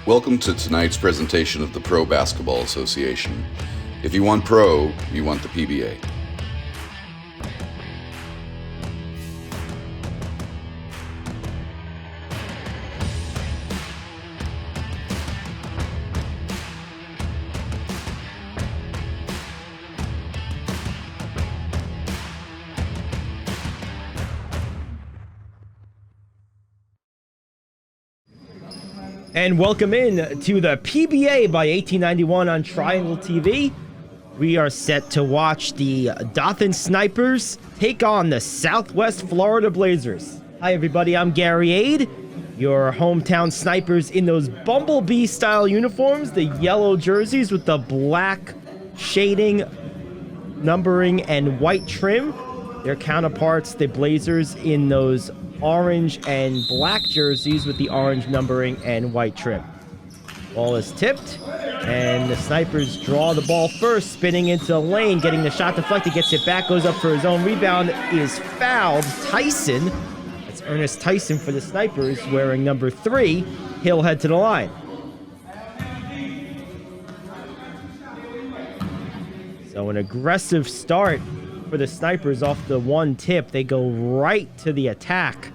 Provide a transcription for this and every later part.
Welcome to tonight's presentation of the Pro Basketball Association. If you want pro, you want the PBA. And welcome in to the PBA by 1891 on Triangle TV. We are set to watch the Dothan Snipers take on the Southwest Florida Blazers. Hi everybody, I'm Gary Ade, your hometown Snipers in those Bumblebee style uniforms, the yellow jerseys with the black shading, numbering, and white trim. Their counterparts, the Blazers, in those orange and black jerseys with the orange numbering and white trim. Ball is tipped, and the Snipers draw the ball first, spinning into the lane, getting the shot deflected, gets it back, goes up for his own rebound, is fouled. Tyson, that's Ernest Tyson for the Snipers, wearing number 3. He'll head to the line. So an aggressive start for the Snipers off the one tip. They go right to the attack.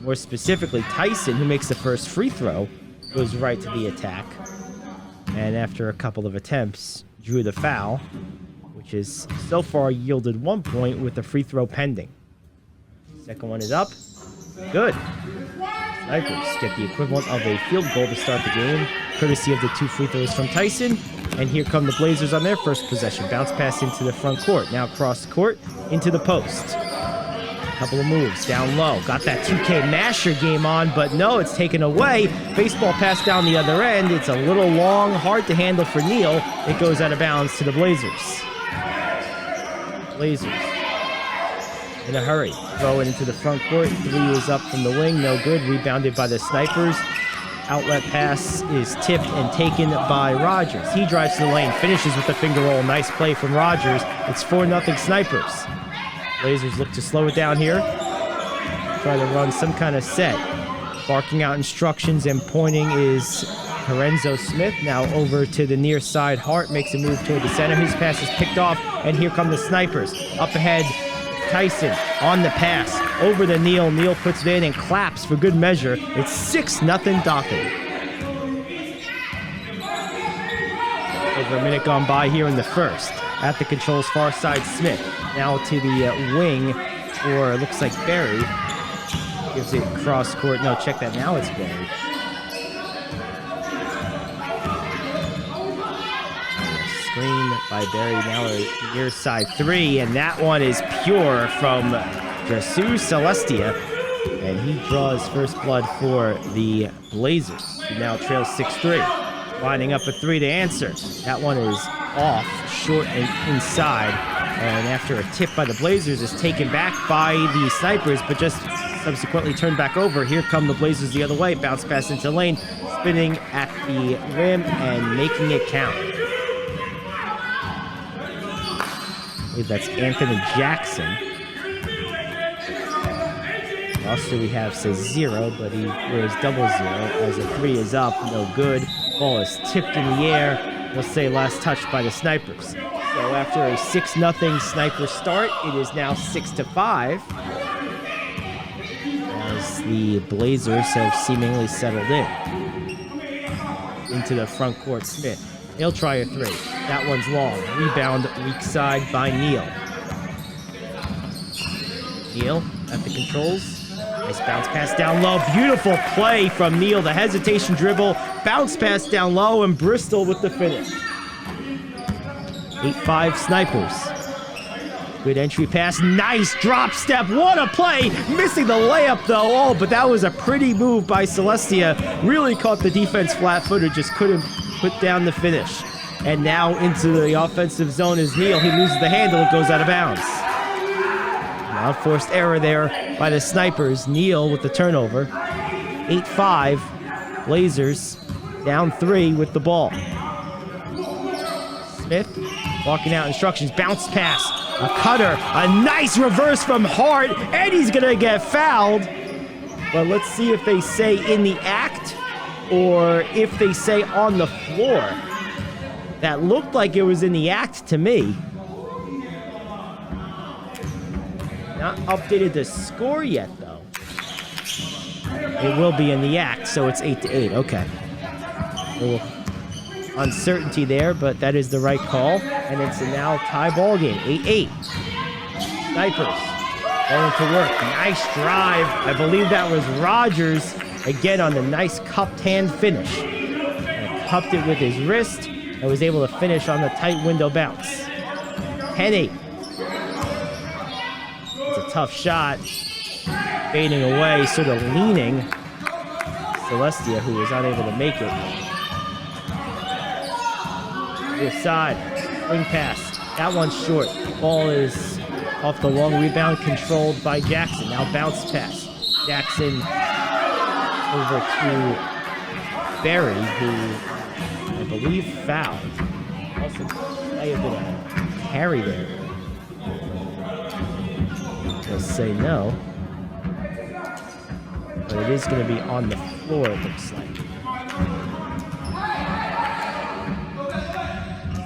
More specifically, Tyson, who makes the first free throw, goes right to the attack. And after a couple of attempts, drew the foul, which is so far yielded 1 point with the free throw pending. Second one is up. Good. Snipers get the equivalent of a field goal to start the game, courtesy of the 2 free throws from Tyson. And here come the Blazers on their first possession. Bounce pass into the front court. Now cross court into the post. Couple of moves down low. Got that 2K masher game on, but no, it's taken away. Baseball pass down the other end. It's a little long, hard to handle for Neal. It goes out of bounds to the Blazers. Blazers in a hurry. Throw it into the front court. 3 is up from the wing. No good. Rebounded by the Snipers. Outlet pass is tipped and taken by Rogers. He drives to the lane, finishes with the finger roll. Nice play from Rogers. It's 4-0 Snipers. Blazers look to slow it down here. Try to run some kind of set. Barking out instructions and pointing is Lorenzo Smith. Now over to the near side. Hart makes a move toward the center. His pass is picked off, and here come the Snipers. Up ahead, Tyson on the pass. Over to Neal. Neal puts it in and claps for good measure. It's 6-0 Dothan. Over a minute gone by here in the first. At the controls far side, Smith. Now to the wing, or it looks like Barry. Gives it cross court. No, check that. Now it's Barry. Screen by Barry. Now a near side 3, and that one is pure from Jesus Celestia. And he draws first blood for the Blazers, who now trail 6-3. Lining up a 3 to answer. That one is off, short and inside. And after a tip by the Blazers is taken back by the Snipers, but just subsequently turned back over. Here come the Blazers the other way. Bounce pass into lane, spinning at the rim and making it count. I believe that's Anthony Jackson. Also we have says 0, but he wears double 0 as a 3 is up, no good. Ball is tipped in the air. We'll say last touch by the Snipers. So after a 6-0 Sniper start, it is now 6-5. As the Blazers have seemingly settled in. Into the front court, Smith. He'll try a 3. That one's long. Rebound weak side by Neal. Neal at the controls. Nice bounce pass down low. Beautiful play from Neal. The hesitation dribble. Bounce pass down low, and Bristol with the finish. 8-5 Snipers. Good entry pass. Nice drop step. What a play. Missing the layup, though. Oh, but that was a pretty move by Celestia. Really caught the defense flat-footed. Just couldn't put down the finish. And now into the offensive zone is Neal. He loses the handle. It goes out of bounds. Now forced error there by the Snipers. Neal with the turnover. 8-5. Blazers down 3 with the ball. Smith walking out instructions. Bounce pass. A cutter. A nice reverse from Hart. And he's going to get fouled. But let's see if they say in the act. or if they say on the floor. That looked like it was in the act to me. Not updated the score yet, though. It will be in the act, so it's 8-8. Okay. A little uncertainty there, but that is the right call. And it's a now tie ball game. 8-8. Snipers going to work. Nice drive. I believe that was Rogers again on the nice cupped hand finish. And cupped it with his wrist and was able to finish on the tight window bounce. 10-8. It's a tough shot. Fading away, sort of leaning. Celestia, who was unable to make it. Other side. Swing pass. That one's short. Ball is off the long rebound, controlled by Jackson. Now bounce pass. Jackson over to Barry, who I believe fouled. Also, may have been a carry there. They'll say no. But it is going to be on the floor, it looks like.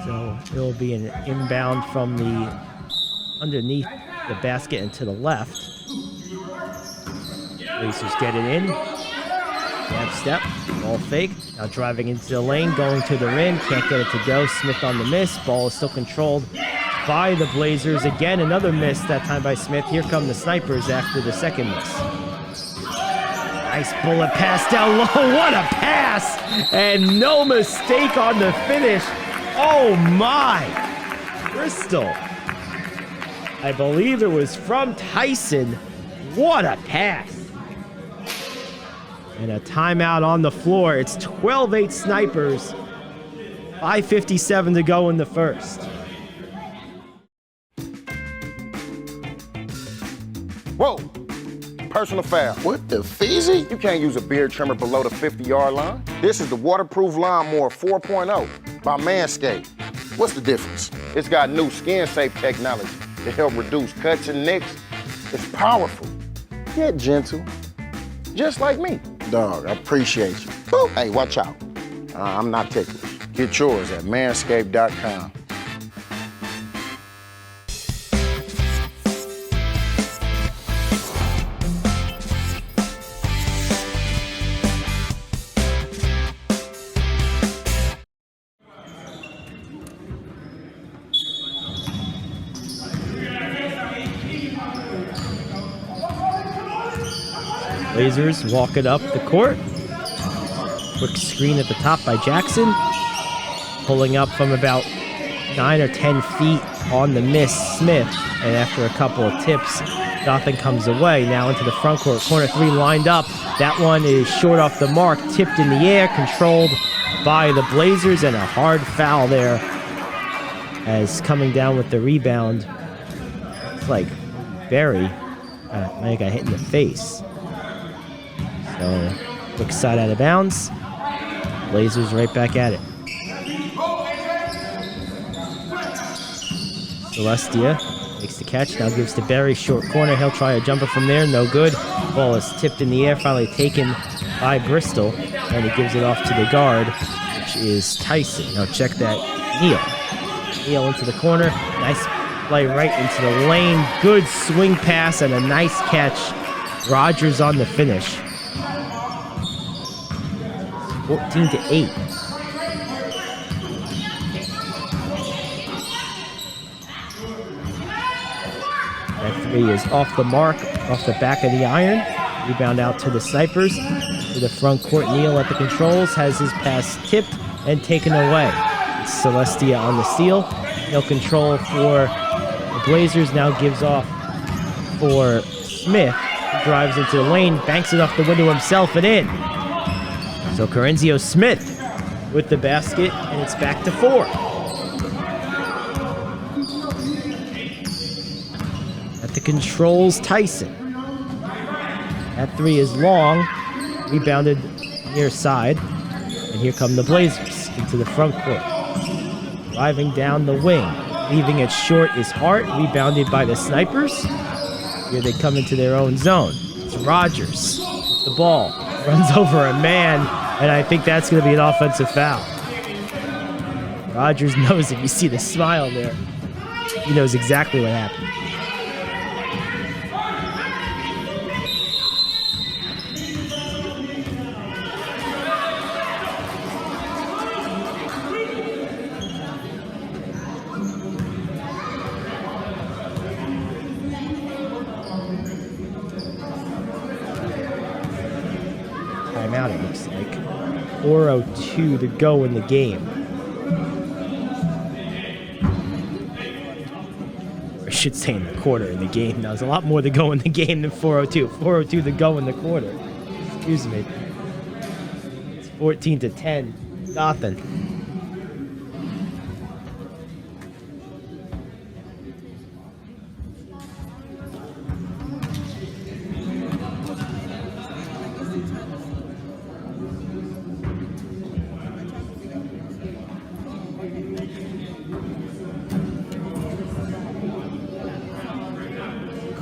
So it'll be an inbound from the underneath the basket and to the left. Blazers get it in. Jab step, ball fake. Now driving into the lane, going to the rim. Can't get it to go. Smith on the miss. Ball is still controlled by the Blazers. Again, another miss, that time by Smith. Here come the Snipers after the second miss. Nice bullet pass down low. What a pass! And no mistake on the finish. Oh my! Bristol. I believe it was from Tyson. What a pass! And a timeout on the floor. It's 12-8 Snipers. 5:57 to go in the first. Whoa! Personal foul. What the feezy? You can't use a beard trimmer below the 50-yard line. This is the Waterproof Lawnmower 4.0 by Manscaped. What's the difference? It's got new skin-safe technology to help reduce cuts and nicks. It's powerful, yet gentle, just like me. Dog, I appreciate you. Woo. Hey, watch out. I'm not ticklish. Get yours at manscaped.com. Blazers walk it up the court. Quick screen at the top by Jackson. Pulling up from about 9 or 10 feet on the miss, Smith. And after a couple of tips, Dothan comes away. Now into the front court. Corner three lined up. That one is short off the mark. Tipped in the air. Controlled by the Blazers. And a hard foul there. As coming down with the rebound. It's like Barry might got hit in the face. So, quick side out of bounds. Blazers right back at it. Celestia makes the catch. Now gives to Barry. Short corner. He'll try a jumper from there. No good. Ball is tipped in the air. Finally taken by Bristol. And he gives it off to the guard, which is Tyson. Now check that. Neal into the corner. Nice play right into the lane. Good swing pass and a nice catch. Rogers on the finish. 14-8. That three is off the mark, off the back of the iron. Rebound out to the Snipers. To the front court, Neal at the controls. Has his pass tipped and taken away. It's Celestia on the steal. No control for the Blazers. Now gives off for Smith. He drives into the lane, banks it off the window himself and in. So Corenzio Smith with the basket, and it's back to 4. At the controls, Tyson. That three is long, rebounded near side, and here come the Blazers into the front court. Driving down the wing, leaving it short is Hart, rebounded by the Snipers. Here they come into their own zone. It's Rogers with the ball, runs over a man. And I think that's going to be an offensive foul. Rogers knows it. You see the smile there. He knows exactly what happened. Timeout, it looks like. 4:02 to go in the game. Or I should say in the quarter in the game. Now, there's a lot more to go in the game than 4:02. 4:02 to go in the quarter. Excuse me. It's 14-10. Dothan.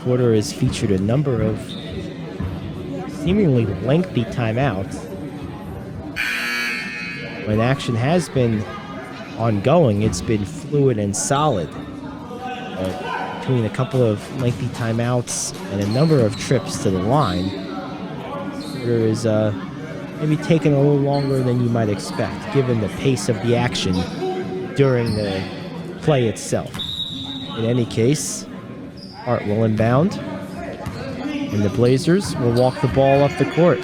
Quarter has featured a number of seemingly lengthy timeouts. When action has been ongoing, it's been fluid and solid. Between a couple of lengthy timeouts and a number of trips to the line, quarter is maybe taking a little longer than you might expect, given the pace of the action during the play itself. In any case, Hart will inbound, and the Blazers will walk the ball up the court.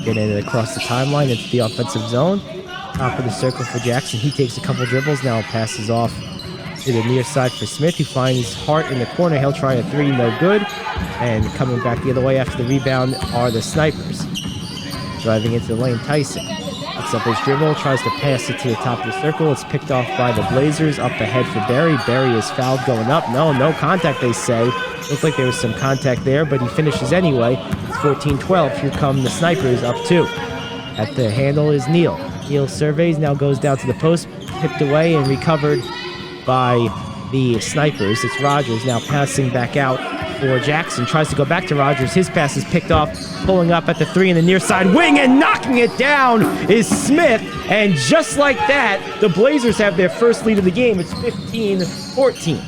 Getting it across the timeline into the offensive zone. Top of the circle for Jackson. He takes a couple dribbles, now passes off to the near side for Smith, who finds Hart in the corner. He'll try a three, no good. And coming back the other way after the rebound are the Snipers. Driving into the lane, Tyson picks up his dribble, tries to pass it to the top of the circle. It's picked off by the Blazers. Up ahead for Barry. Barry is fouled going up. No contact, they say. Looked like there was some contact there, but he finishes anyway. It's 14-12. Here come the Snipers, up 2. At the handle is Neal. Neal surveys, now goes down to the post, tipped away and recovered by the Snipers. It's Rogers now passing back out for Jackson. Tries to go back to Rogers. His pass is picked off. Pulling up at the 3 in the near side wing and knocking it down is Smith. And just like that, the Blazers have their first lead of the game. It's 15-14.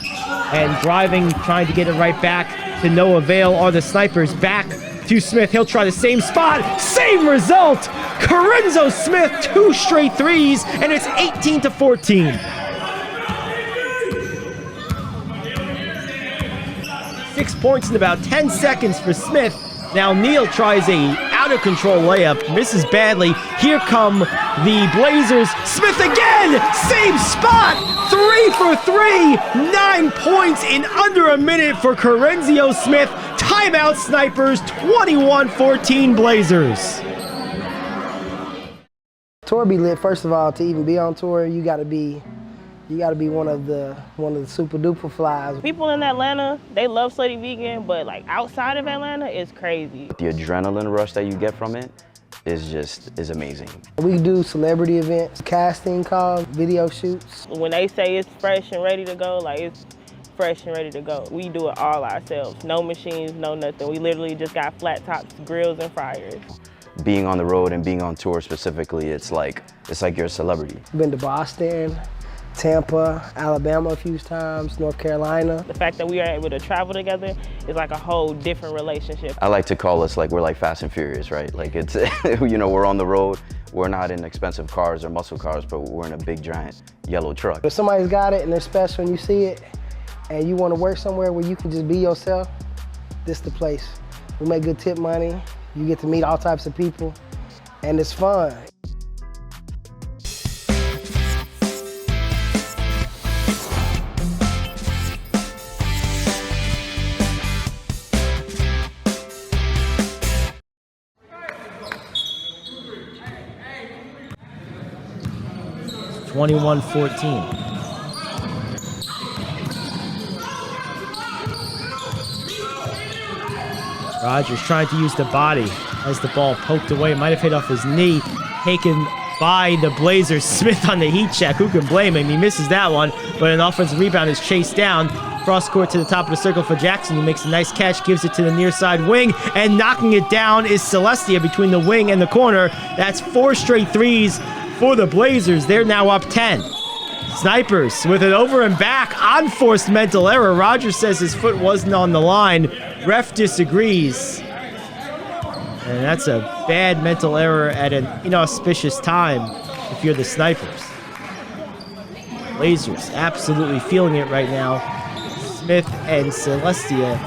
And driving, trying to get it right back to no avail are the Snipers. Back to Smith. He'll try the same spot. Same result. Corinzo Smith, 2 straight threes, and it's 18-14. 6 points in about 10 seconds for Smith. Now Neal tries a out-of-control layup, misses badly. Here come the Blazers. Smith again! Same spot! 3 for 3! 9 points in under a minute for Corinzo Smith. Timeout Snipers, 21-14 Blazers. Tour be lit. First of all, to even be on tour, you gotta be one of the super duper flies. People in Atlanta, they love Slutty Vegan, but like outside of Atlanta, it's crazy. The adrenaline rush that you get from it is amazing. We do celebrity events, casting calls, video shoots. When they say it's fresh and ready to go, like it's fresh and ready to go. We do it all ourselves. No machines, no nothing. We literally just got flat tops, grills, and fryers. Being on the road and being on tour specifically, it's like you're a celebrity. Been to Boston, Tampa, Alabama a few times, North Carolina. The fact that we are able to travel together is like a whole different relationship. I like to call us like we're like Fast and Furious, right? Like it's, you know, we're on the road. We're not in expensive cars or muscle cars, but we're in a big giant yellow truck. If somebody's got it and they're special and you see it and you want to work somewhere where you can just be yourself, this the place. We make good tip money. You get to meet all types of people and it's fun. It's 21-14. Rogers trying to use the body as the ball poked away. Might have hit off his knee. Taken by the Blazers. Smith on the heat check. Who can blame him? He misses that one, but an offensive rebound is chased down. Cross court to the top of the circle for Jackson. He makes a nice catch, gives it to the near side wing, and knocking it down is Celestia between the wing and the corner. That's 4 straight threes for the Blazers. They're now up 10. Snipers with it over and back. Unforced mental error. Rogers says his foot wasn't on the line. Ref disagrees. And that's a bad mental error at an inauspicious time if you're the Snipers. Blazers absolutely feeling it right now. Smith and Celestia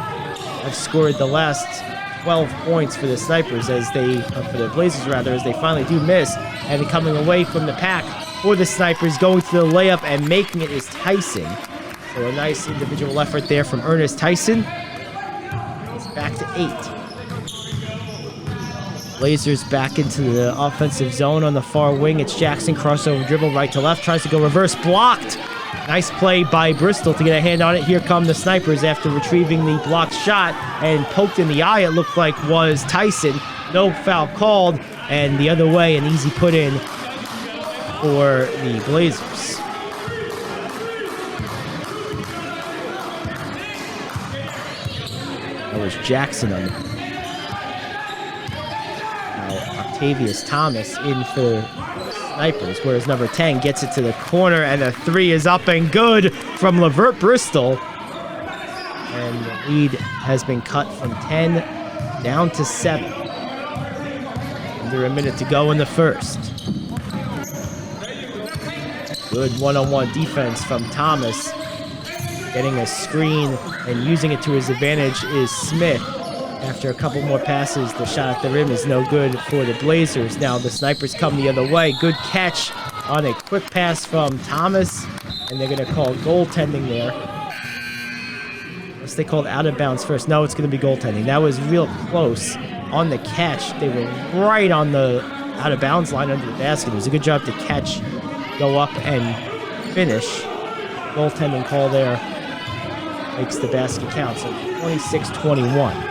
have scored the last 12 points for the Snipers for the Blazers rather, as they finally do miss. And coming away from the pack for the Snipers, going to the layup and making it is Tyson. So a nice individual effort there from Ernest Tyson. It's back to 8. Blazers back into the offensive zone on the far wing. It's Jackson, crossover dribble right to left, tries to go reverse, blocked. Nice play by Bristol to get a hand on it. Here come the Snipers after retrieving the blocked shot, and poked in the eye, it looked like, was Tyson. No foul called, and the other way, an easy put in for the Blazers. That was Jackson on the Octavius Thomas in for Snipers, whereas number 10 gets it to the corner, and the 3 is up and good from Levert Bristol. And the lead has been cut from 10 down to 7. Under a minute to go in the first. Good one-on-one defense from Thomas. Getting a screen and using it to his advantage is Smith. After a couple more passes, the shot at the rim is no good for the Blazers. Now the Snipers come the other way. Good catch on a quick pass from Thomas, and they're going to call goaltending there. Unless they called out of bounds first. No, it's going to be goaltending. That was real close on the catch. They were right on the out of bounds line under the basket. It was a good job to catch, go up, and finish. Goaltending call there makes the basket count. So 26-21.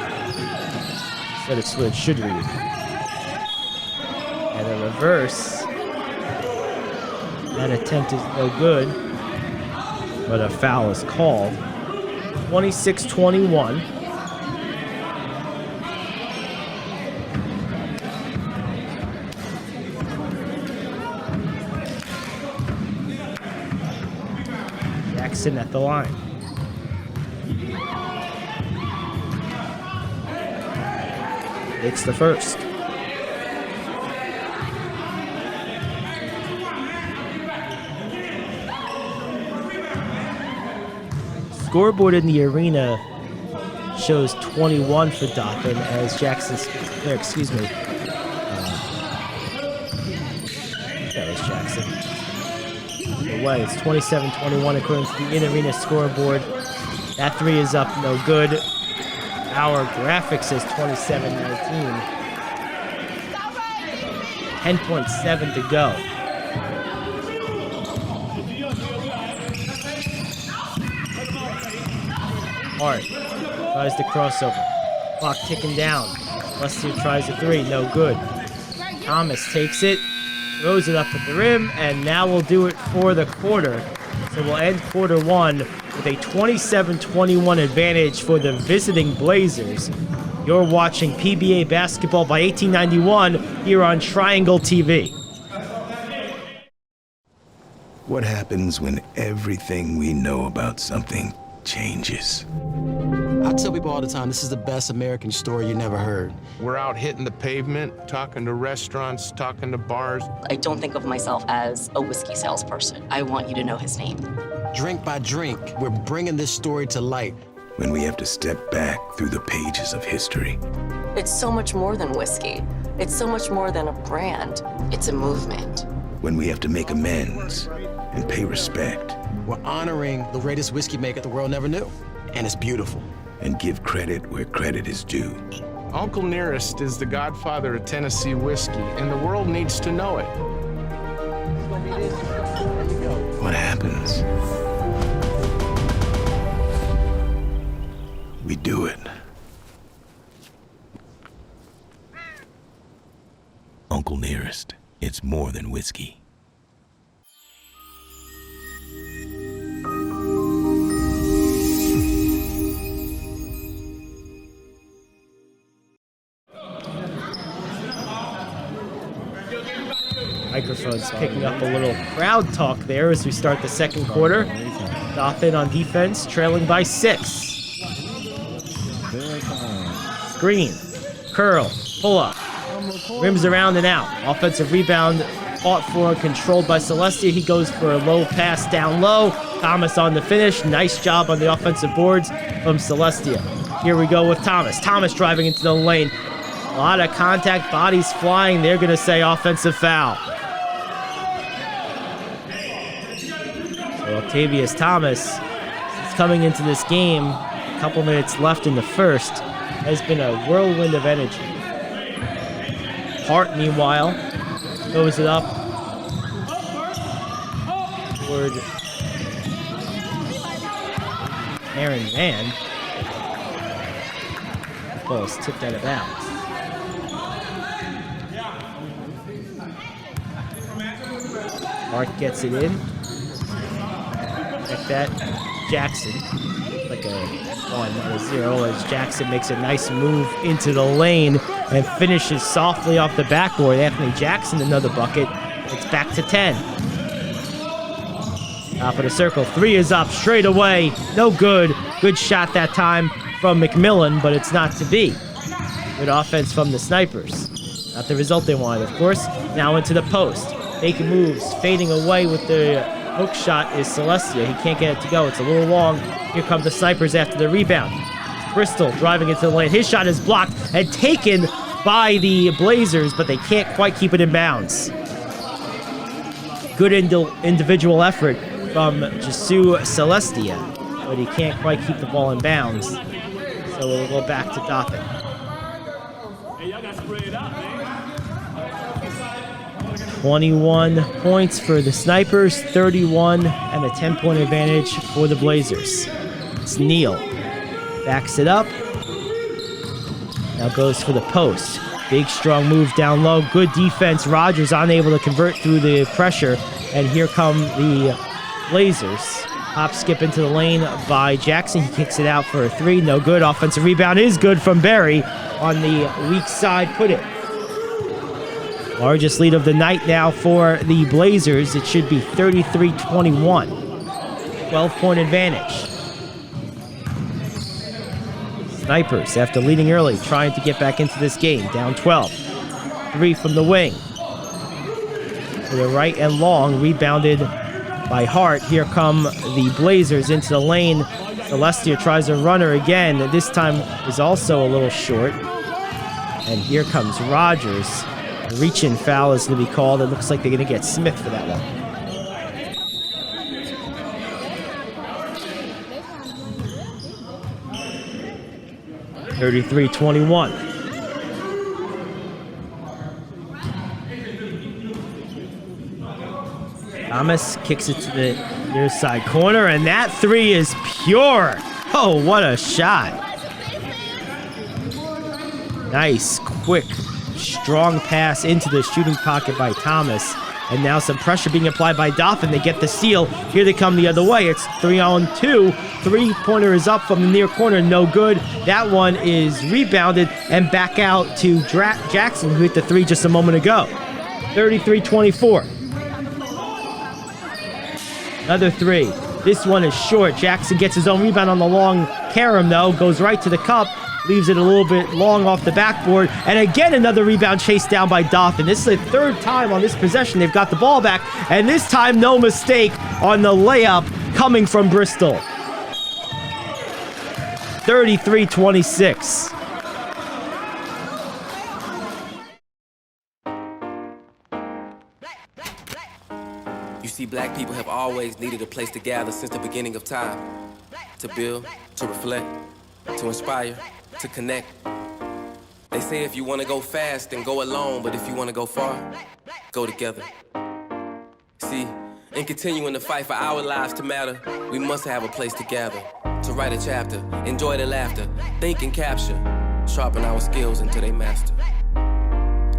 That's what it should read. And a reverse. That attempt is no good, but a foul is called. 26-21. Jackson at the line. It's the first. Scoreboard in the arena shows 21 for Dothan as Jackson's, excuse me. That was Jackson. No way, it's 27-21 according to the in-arena scoreboard. That 3 is up, no good. Our graphic says 27-19. 10.7 to go. Hart tries the crossover. Clock ticking down. Lester tries a 3, no good. Thomas takes it, throws it up at the rim, and now we'll do it for the quarter. So we'll end quarter 1 with a 27-21 advantage for the visiting Blazers. You're watching PBA basketball by 1891 here on Triangle TV. What happens when everything we know about something changes? I tell people all the time, this is the best American story you never heard. We're out hitting the pavement, talking to restaurants, talking to bars. I don't think of myself as a whiskey salesperson. I want you to know his name. Drink by drink, we're bringing this story to light. When we have to step back through the pages of history. It's so much more than whiskey. It's so much more than a brand. It's a movement. When we have to make amends and pay respect. We're honoring the greatest whiskey maker the world never knew. And it's beautiful. And give credit where credit is due. Uncle Nearest is the godfather of Tennessee whiskey, and the world needs to know it. What happens? We do it. Uncle Nearest. it's more than whiskey. Microphone's picking up a little crowd talk there as we start the second quarter. Dothan on defense, trailing by 6. Screen, curl, pull up, rims around and out. Offensive rebound fought for and controlled by Celestia. He goes for a low pass down low. Thomas on the finish. Nice job on the offensive boards from Celestia. Here we go with Thomas. Thomas driving into the lane. A lot of contact, bodies flying. They're going to say offensive foul. So Octavius Thomas is coming into this game. A couple minutes left in the first. Has been a whirlwind of energy. Hart, meanwhile, throws it up toward Aaron Van. The ball is tipped out of bounds. Hart gets it in. Like that. Jackson. Like a 1, not a 0, as Jackson makes a nice move into the lane and finishes softly off the backboard. Anthony Jackson, another bucket. It's back to 10. Top of the circle. 3 is up straight away. No good. Good shot that time from McMillan, but it's not to be. Good offense from the Snipers. Not the result they wanted, of course. Now into the post. Making moves. Fading away with the hook shot is Celestia. He can't get it to go. It's a little long. Here come the Snipers after the rebound. Bristol driving into the lane. His shot is blocked and taken by the Blazers, but they can't quite keep it in bounds. Good individual effort from Jesu Celestia, but he can't quite keep the ball in bounds. So we'll go back to Dothan. 21 points for the Snipers, 31, and a 10-point advantage for the Blazers. It's Neal. Backs it up. Now goes for the post. Big, strong move down low. Good defense. Rogers unable to convert through the pressure. And here come the Blazers. Hop skip into the lane by Jackson. He kicks it out for a 3. No good. Offensive rebound is good from Berry on the weak side. Put it. Largest lead of the night now for the Blazers. It should be 33-21. 12-point advantage. Snipers, after leading early, trying to get back into this game. Down 12. 3 from the wing. To the right and long. Rebounded by Hart. Here come the Blazers into the lane. Celestia tries a runner again. This time is also a little short. And here comes Rogers. A reach-in foul is going to be called. It looks like they're going to get Smith for that one. (33-21). Thomas kicks it to the near side corner, and that 3 is pure. Oh, what a shot. Nice, quick, strong pass into the shooting pocket by Thomas. And now some pressure being applied by Dothan. They get the steal. Here they come the other way. It's 3-on-2. 3-pointer is up from the near corner. No good. That one is rebounded and back out to Jackson, who hit the 3 just a moment ago. 33-24. Another 3. This one is short. Jackson gets his own rebound on the long carom, though. Goes right to the cup. Leaves it a little bit long off the backboard. And again, another rebound chased down by Dothan. This is the 3rd time on this possession they've got the ball back. And this time, no mistake on the layup coming from Bristol. 33-26. You see, black people have always needed a place to gather since the beginning of time. To build, to reflect, to inspire, to connect. They say if you want to go fast, then go alone. But if you want to go far, go together. See, in continuing to fight for our lives to matter, we must have a place to gather. To write a chapter, enjoy the laughter, think and capture, sharpen our skills until they master.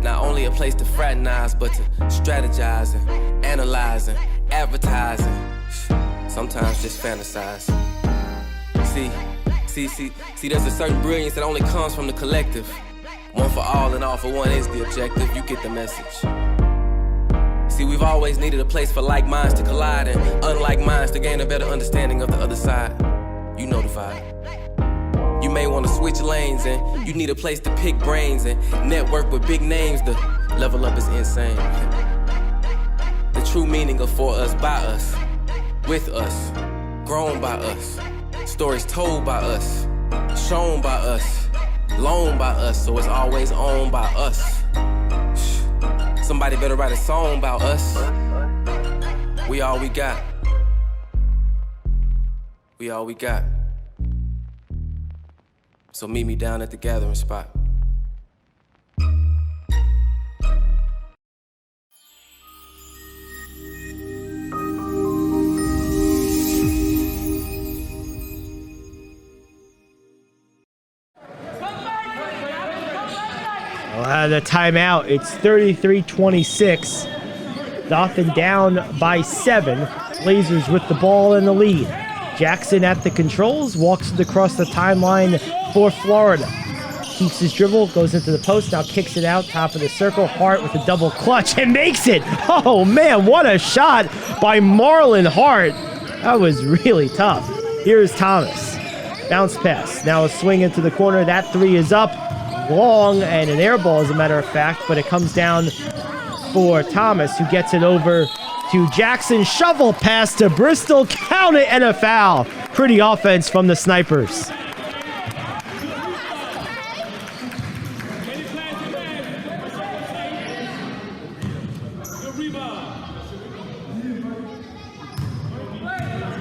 Not only a place to fraternize, but to strategize and analyze and advertise and sometimes just fantasize. See, there's a certain brilliance that only comes from the collective. One for all and all for one is the objective. You get the message. See, we've always needed a place for like minds to collide and unlike minds to gain a better understanding of the other side. You know the vibe. You may want to switch lanes and you need a place to pick brains and network with big names. The level up is insane. The true meaning of for us, by us, with us, grown by us, stories told by us, shown by us, loaned by us, so it's always owned by us. Somebody better write a song about us. We all we got. We all we got. So meet me down at the gathering spot. The timeout. It's 33-26. Dothan down by 7. Blazers with the ball in the lead. Jackson at the controls, walks it across the timeline for Florida. Keeps his dribble, goes into the post, now kicks it out, top of the circle. Hart with a double clutch and makes it. Oh man, what a shot by Marlon Hart. That was really tough. Here's Thomas. Bounce pass. Now a swing into the corner. That three is up. Long and an air ball, as a matter of fact, but it comes down for Thomas, who gets it over to Jackson. Shovel pass to Bristol. Count it, and a foul. Pretty offense from the Snipers.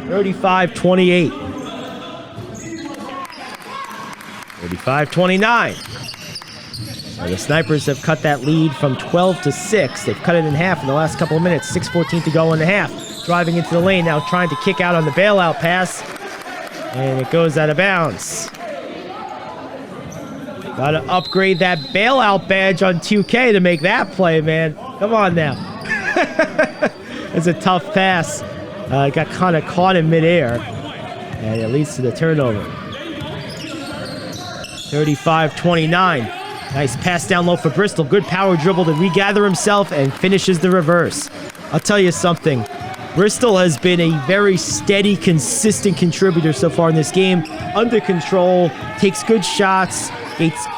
(35-28). 35-29. The Snipers have cut that lead from 12 to 6. They've cut it in half in the last couple of minutes. 6:14 to go in the half. Driving into the lane, now trying to kick out on the bailout pass. And it goes out of bounds. Gotta upgrade that bailout badge on 2K to make that play, man. Come on now. It's a tough pass. It got kind of caught in midair. And it leads to the turnover. 35-29. Nice pass down low for Bristol. Good power dribble to regather himself and finishes the reverse. I'll tell you something. Bristol has been a very steady, consistent contributor so far in this game. Under control, takes good shots,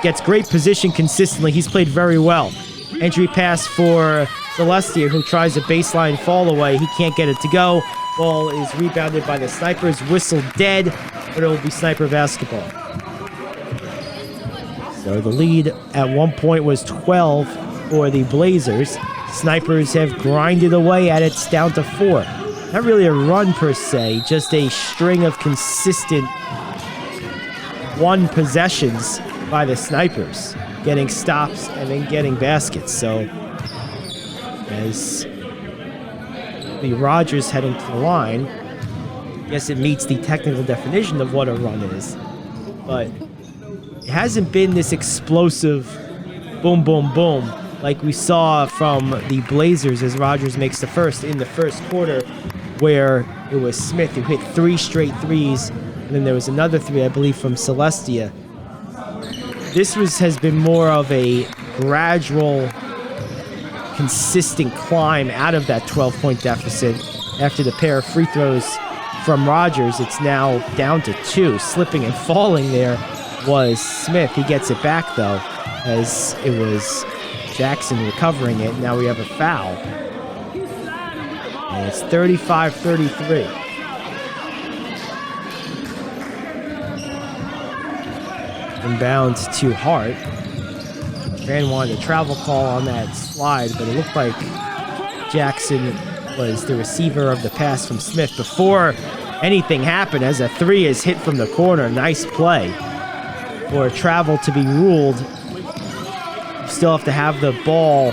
gets great position consistently. He's played very well. Entry pass for Celestia, who tries a baseline fall away. He can't get it to go. Ball is rebounded by the Snipers. Whistle dead, but it will be Sniper basketball. So the lead at one point was 12 for the Blazers. Snipers have grinded away at it. It's down to 4. Not really a run per se, just a string of consistent one possessions by the Snipers, getting stops and then getting baskets. So as the Rodgers heading to the line, I guess it meets the technical definition of what a run is, but it hasn't been this explosive boom, boom, boom like we saw from the Blazers as Rodgers makes the first in the first quarter, where it was Smith who hit 3 straight threes, and then there was another 3, I believe, from Celestia. This has been more of a gradual, consistent climb out of that 12-point deficit. After the pair of free throws from Rodgers, it's now down to 2. Slipping and falling there was Smith. He gets it back, though, as it was Jackson recovering it. Now we have a foul. And it's 35-33. Inbound to Hart. Tran wanted a travel call on that slide, but it looked like Jackson was the receiver of the pass from Smith before anything happened, as a 3 is hit from the corner. Nice play. For a travel to be ruled, you still have to have the ball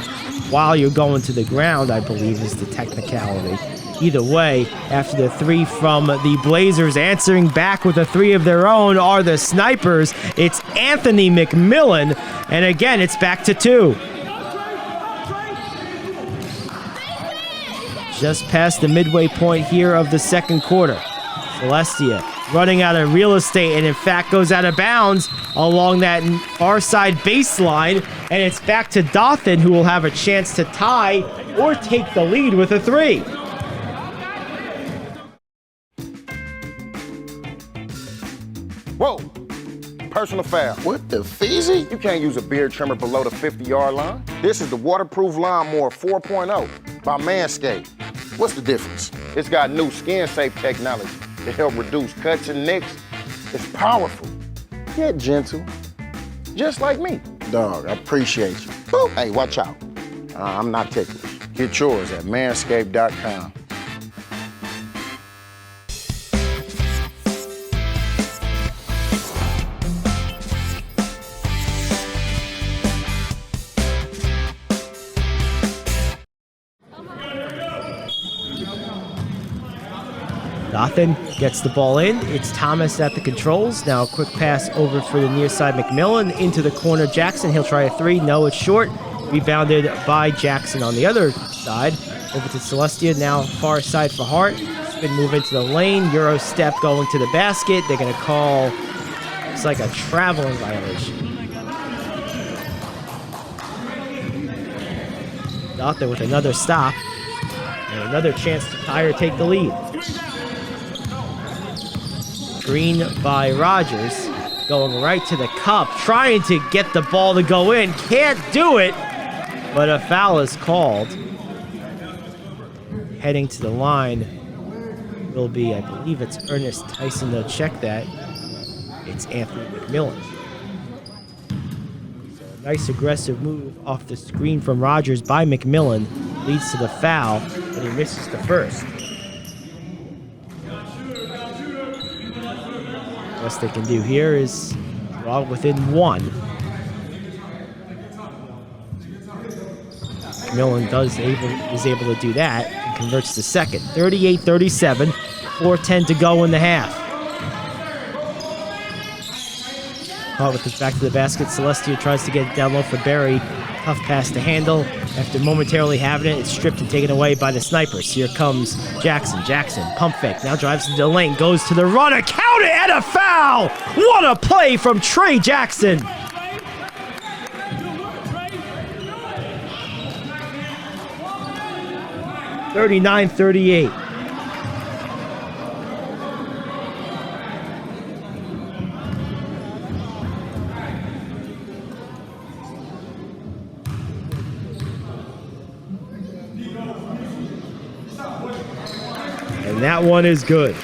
while you're going to the ground, I believe is the technicality. Either way, after the 3 from the Blazers, answering back with a 3 of their own are the Snipers. It's Anthony McMillan, and again, it's back to 2. just past the midway point here of the second quarter. Celestia running out of real estate and in fact goes out of bounds along that far side baseline, and it's back to Dothan, who will have a chance to tie or take the lead with a three. Whoa, personal foul. What the feezy? You can't use a beard trimmer below the 50-yard line. This is the Waterproof Lawnmower 4.0 by Manscaped. What's the difference? It's got new skin-safe technology to help reduce cuts and nicks. It's powerful, yet gentle, just like me. Dog, I appreciate you. Boop. Hey, watch out. I'm not ticklish. Get yours at manscaped.com. Dothan gets the ball in. It's Thomas at the controls. Now a quick pass over for the near side McMillan. Into the corner Jackson. He'll try a three. No, it's short. Rebounded by Jackson on the other side. Over to Celestia. Now far side for Hart. Spin move into the lane. Euro step going to the basket. They're going to call, it's like a traveling violation. Dothan with another stop. And another chance to tie or take the lead. Screen by Rogers, going right to the cup, trying to get the ball to go in. Can't do it, but a foul is called. Heading to the line will be, I believe it's Ernest Tyson. They'll check that. It's Anthony McMillan. So a nice aggressive move off the screen from Rogers by McMillan leads to the foul, but he misses the first. Best they can do here is draw within one. McMillan is able to do that and converts the second. 38-37, 4:10 to go in the half. Caught with the back to the basket. Celestia tries to get it down low for Barry. Tough pass to handle. After momentarily having it, it's stripped and taken away by the snipers. Here comes Jackson. Jackson, pump fake. Now drives into the lane. Goes to the runner. Count it and a foul! What a play from Trey Jackson! (39-38). And that one is good.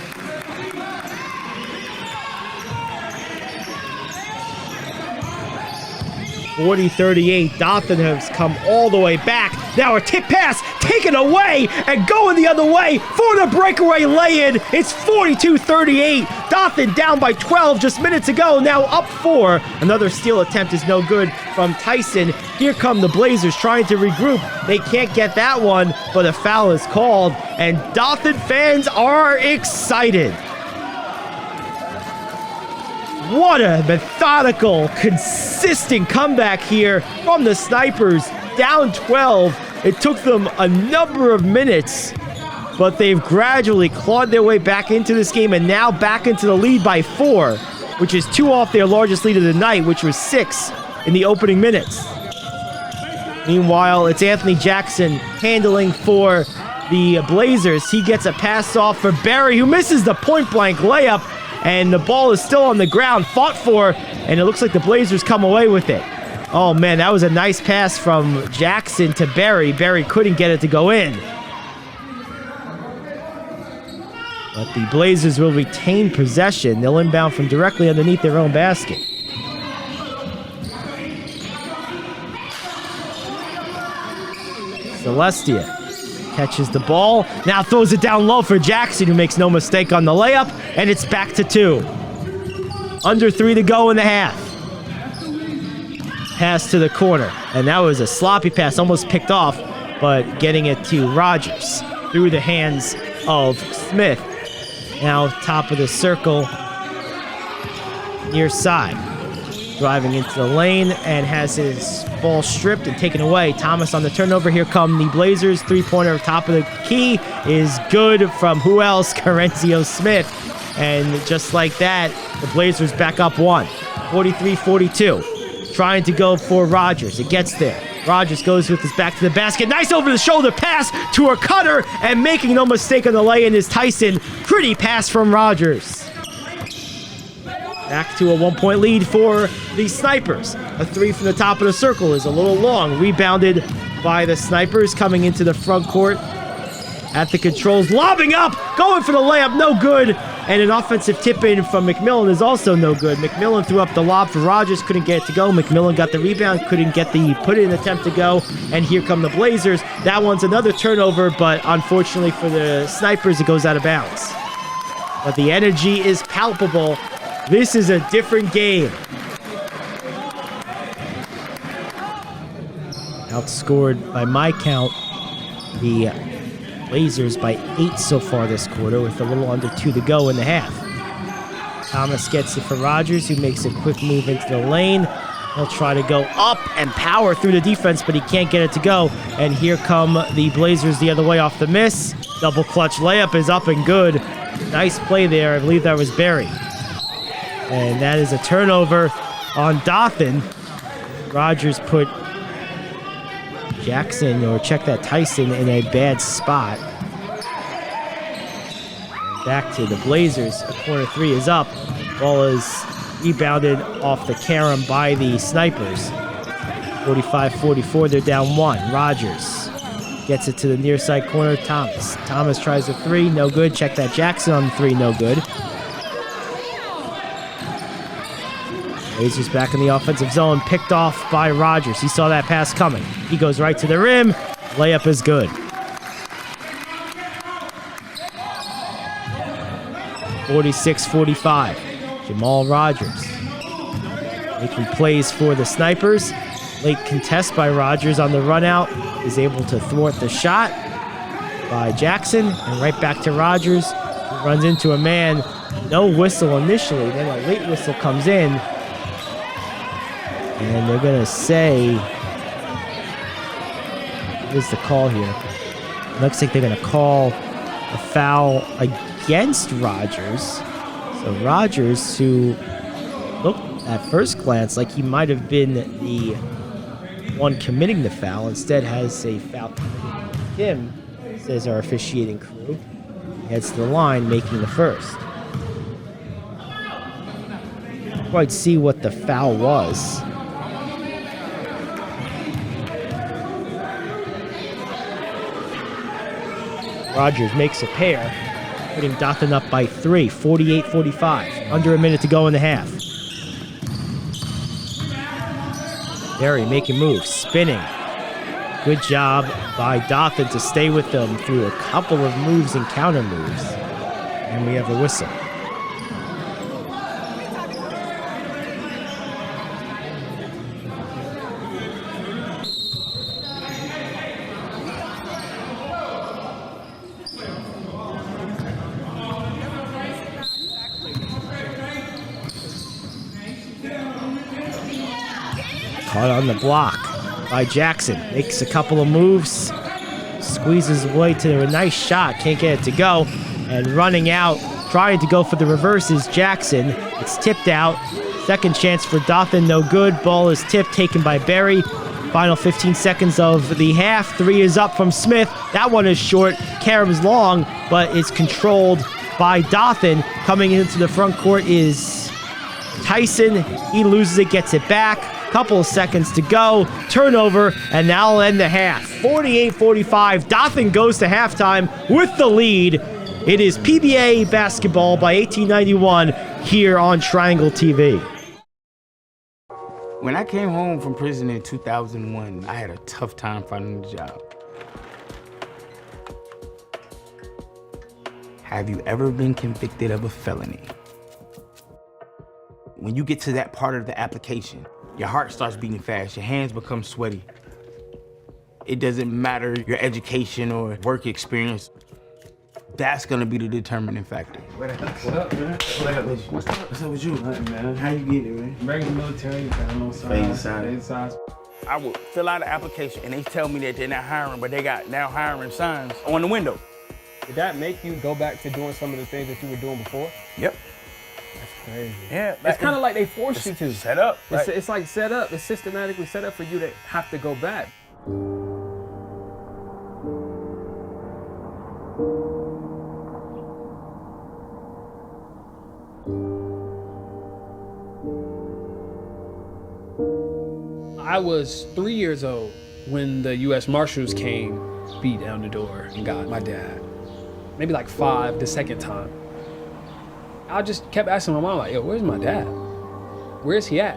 (40-38). Dothan has come all the way back. Now a tip pass taken away and going the other way for the breakaway lay-in. It's 42-38. Dothan down by 12 just minutes ago. Now up 4. Another steal attempt is no good from Tyson. Here come the Blazers trying to regroup. They can't get that one, but a foul is called, and Dothan fans are excited. What a methodical, consistent comeback here from the Snipers. Down 12. It took them a number of minutes, but they've gradually clawed their way back into this game and now back into the lead by 4, which is 2 off their largest lead of the night, which was 6 in the opening minutes. Meanwhile, it's Anthony Jackson handling for the Blazers. He gets a pass off for Barry, who misses the point-blank layup, and the ball is still on the ground, fought for, and it looks like the Blazers come away with it. Oh man, that was a nice pass from Jackson to Barry. Barry couldn't get it to go in. But the Blazers will retain possession. They'll inbound from directly underneath their own basket. Celestia catches the ball, now throws it down low for Jackson, who makes no mistake on the layup, and it's back to 2. Under 3 to go in the half. Pass to the corner, and that was a sloppy pass, almost picked off, but getting it to Rogers through the hands of Smith. Now top of the circle, near side. Driving into the lane and has his ball stripped and taken away. Thomas on the turnover. Here come the Blazers. Three-pointer top of the key is good from who else? Corenzio Smith. And just like that, the Blazers back up one. 43-42. Trying to go for Rogers. It gets there. Rogers goes with his back to the basket. Nice over-the-shoulder pass to a cutter. And making no mistake on the lay-in is Tyson. Pretty pass from Rogers. Back to a one-point lead for the Snipers. A three from the top of the circle is a little long. Rebounded by the Snipers coming into the front court. At the controls, lobbing up, going for the layup, no good. And an offensive tip-in from McMillan is also no good. McMillan threw up the lob for Rogers, couldn't get it to go. McMillan got the rebound, couldn't get the put-in attempt to go. And here come the Blazers. That one's another turnover, but unfortunately for the Snipers, it goes out of bounds. But the energy is palpable. This is a different game. Outscored by my count, the Blazers by 8 so far this quarter with a little under 2 to go in the half. Thomas gets it for Rogers, who makes a quick move into the lane. He'll try to go up and power through the defense, but he can't get it to go. And here come the Blazers the other way off the miss. Double clutch layup is up and good. Nice play there. I believe that was Berry. And that is a turnover on Dothan. Rogers put Jackson, or check that, Tyson, in a bad spot. Back to the Blazers. A corner three is up. Ball is rebounded off the carom by the Snipers. 45-44, they're down one. Rogers gets it to the near side corner. Thomas tries a three, no good. Check that, Jackson on the three, no good. Blazers back in the offensive zone, picked off by Rogers. He saw that pass coming. He goes right to the rim. Layup is good. 46-45. Jamal Rogers making plays for the Snipers. Late contest by Rogers on the run out. Is able to thwart the shot by Jackson. And right back to Rogers. He runs into a man. No whistle initially. Then a late whistle comes in. And they're going to say, what is the call here? Looks like they're going to call a foul against Rogers. So Rogers, who looked at first glance like he might have been the one committing the foul, instead has a foul committed against him, says our officiating crew. He heads to the line, making the first. Can't quite see what the foul was. Rogers makes a pair, putting Dothan up by 3, 48-45. Under a minute to go in the half. Berry making moves, spinning. Good job by Dothan to stay with them through a couple of moves and counter moves. And we have a whistle. Caught on the block by Jackson. Makes a couple of moves. Squeezes away to a nice shot. Can't get it to go. And running out, trying to go for the reverse is Jackson. It's tipped out. Second chance for Dothan, no good. Ball is tipped, taken by Berry. Final 15 seconds of the half. Three is up from Smith. That one is short. Carom's long, but it's controlled by Dothan. Coming into the front court is Tyson. He loses it, gets it back. Couple of seconds to go. Turnover, and that'll end the half. 48-45. Dothan goes to halftime with the lead. It is PBA basketball by 1891 here on Triangle TV. When I came home from prison in 2001, I had a tough time finding a job. Have you ever been convicted of a felony? When you get to that part of the application, your heart starts beating fast, your hands become sweaty. It doesn't matter your education or work experience. That's gonna be the determining factor. What up, man? What's up with you? Nothing, man. How you get it, man? Regular military, got no size. Fade size. Fade size. I would fill out an application and they tell me that they're not hiring, but they got now hiring signs on the window. Did that make you go back to doing some of the things that you were doing before? Yep. That's crazy. Yeah. It's kind of like they force you to. Set up. It's like set up. It's systematically set up for you to have to go back. I was 3 years old when the U.S. Marshals came, beat down the door, and got my dad. Maybe like 5 the second time. I just kept asking my mom, like, yo, where's my dad? Where's he at?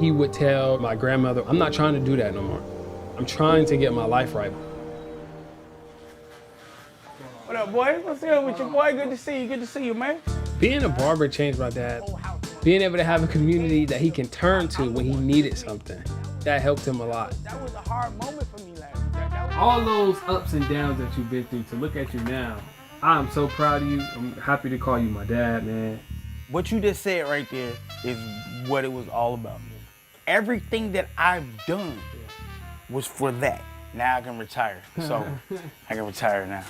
He would tell my grandmother, I'm not trying to do that no more. I'm trying to get my life right. What up, boy? What's up with you, boy? Good to see you. Good to see you, man. Being a barber changed my dad. Being able to have a community that he can turn to when he needed something, that helped him a lot. That was a hard moment for me last year. All those ups and downs that you've been through, to look at you now, I'm so proud of you. I'm happy to call you my dad, man. What you just said right there is what it was all about. Everything that I've done was for that. Now I can retire. So I can retire now.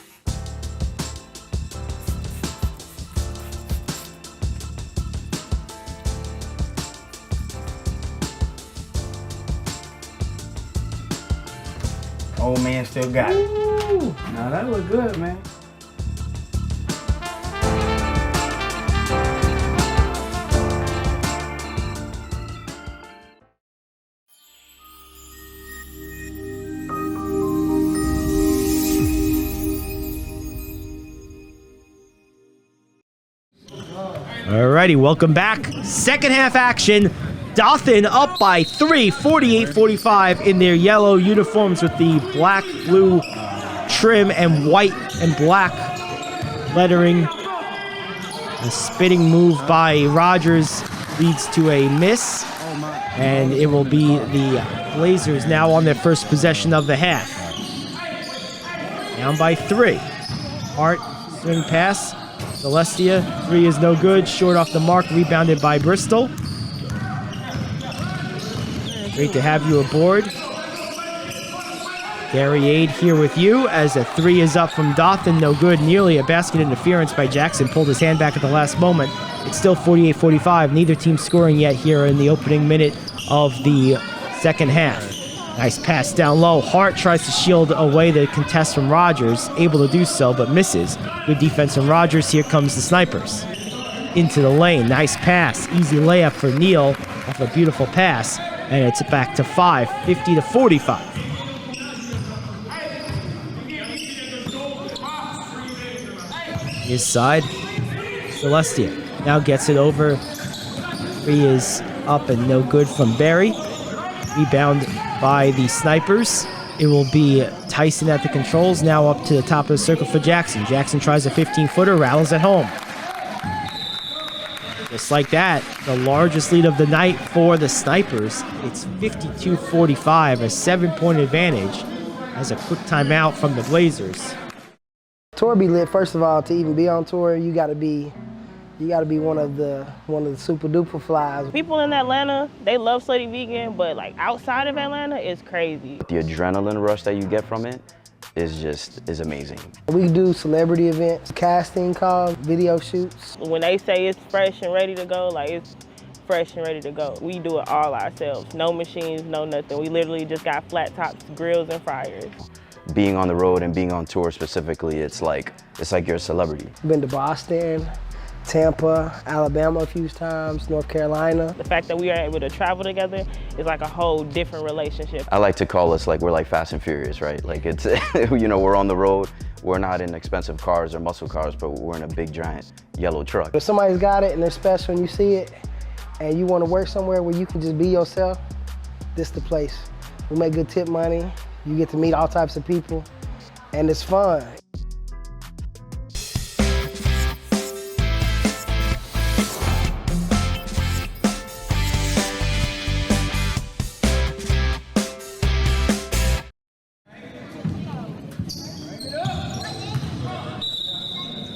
Old man still got it. Ooh, now that look good, man. Alrighty, welcome back. Second half action. Dothan up by 3, 48-45 in their yellow uniforms with the black, blue trim and white and black lettering. A spinning move by Rogers leads to a miss, and it will be the Blazers now on their first possession of the half. Down by 3. Hart, swing pass. Celestia, 3 is no good. Short off the mark, rebounded by Bristol. Great to have you aboard. Gary Aid here with you as a 3 is up from Dothan. No good. Nearly a basket interference by Jackson. Pulled his hand back at the last moment. It's still 48-45. Neither team scoring yet here in the opening minute of the second half. Nice pass down low. Hart tries to shield away the contest from Rogers. Able to do so, but misses. Good defense from Rogers. Here comes the Snipers. Into the lane. Nice pass. Easy layup for Neal off a beautiful pass. And it's back to 5, 50-45. His side. Celestia now gets it over. 3 is up and no good from Barry. Rebound by the Snipers. It will be Tyson at the controls, now up to the top of the circle for Jackson. Jackson tries a 15-footer, rattles at home. Just like that, the largest lead of the night for the Snipers. It's 52-45, a 7-point advantage as a quick timeout from the Blazers. Tour be lit. First of all, to even be on tour, you gotta be one of the super duper flies. People in Atlanta, they love Slutty Vegan, but like outside of Atlanta, it's crazy. The adrenaline rush that you get from it is amazing. We do celebrity events, casting calls, video shoots. When they say it's fresh and ready to go, like it's fresh and ready to go. We do it all ourselves. No machines, no nothing. We literally just got flat tops, grills, and fryers. Being on the road and being on tour specifically, it's like you're a celebrity. Been to Boston, Tampa, Alabama a few times, North Carolina. The fact that we are able to travel together is like a whole different relationship. I like to call us like we're like Fast and Furious, right? Like it's, you know, we're on the road. We're not in expensive cars or muscle cars, but we're in a big giant yellow truck. If somebody's got it and they're special and you see it and you want to work somewhere where you can just be yourself, this the place. We make good tip money. You get to meet all types of people and it's fun.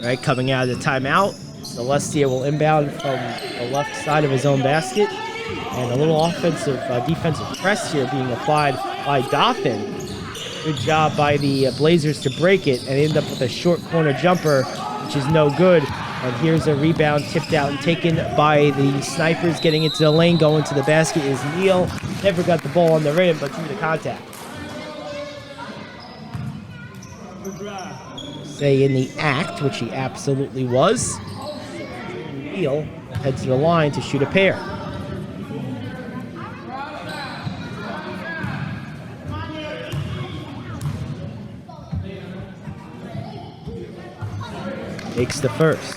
Right, coming out of the timeout, Celestia will inbound from the left side of his own basket. And a little offensive, defensive press here being applied by Dothan. Good job by the Blazers to break it and end up with a short corner jumper, which is no good. And here's a rebound tipped out and taken by the Snipers. Getting into the lane, going to the basket is Neal. Never got the ball on the rim, but through the contact. Say in the act, which he absolutely was. Neal heads to the line to shoot a pair. Makes the first.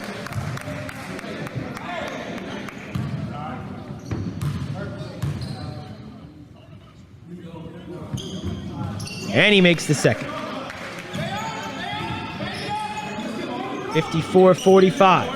And he makes the second. 54-45.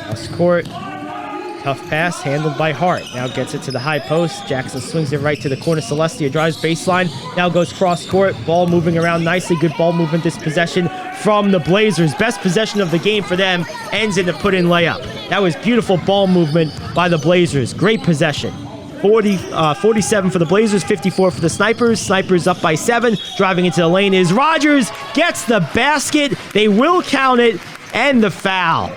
Cross court. Tough pass handled by Hart. Now gets it to the high post. Jackson swings it right to the corner. Celestia drives baseline. Now goes cross court. Ball moving around nicely. Good ball movement this possession from the Blazers. Best possession of the game for them. Ends in the put-in layup. That was beautiful ball movement by the Blazers. Great possession. 47 for the Blazers, 54 for the Snipers. Snipers up by 7. Driving into the lane is Rogers. Gets the basket. They will count it. And the foul.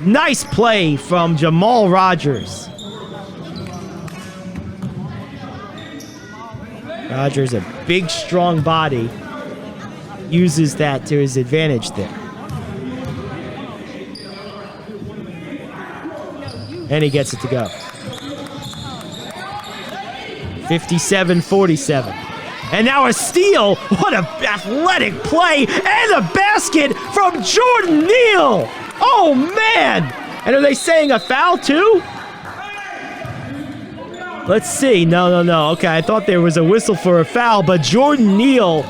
Nice play from Jamal Rogers. Rogers, a big, strong body, uses that to his advantage there. And he gets it to go. 57-47. And now a steal. What an athletic play. And a basket from Jordan Neal. Oh, man! And are they saying a foul, too? Let's see. No. Okay, I thought there was a whistle for a foul, but Jordan Neal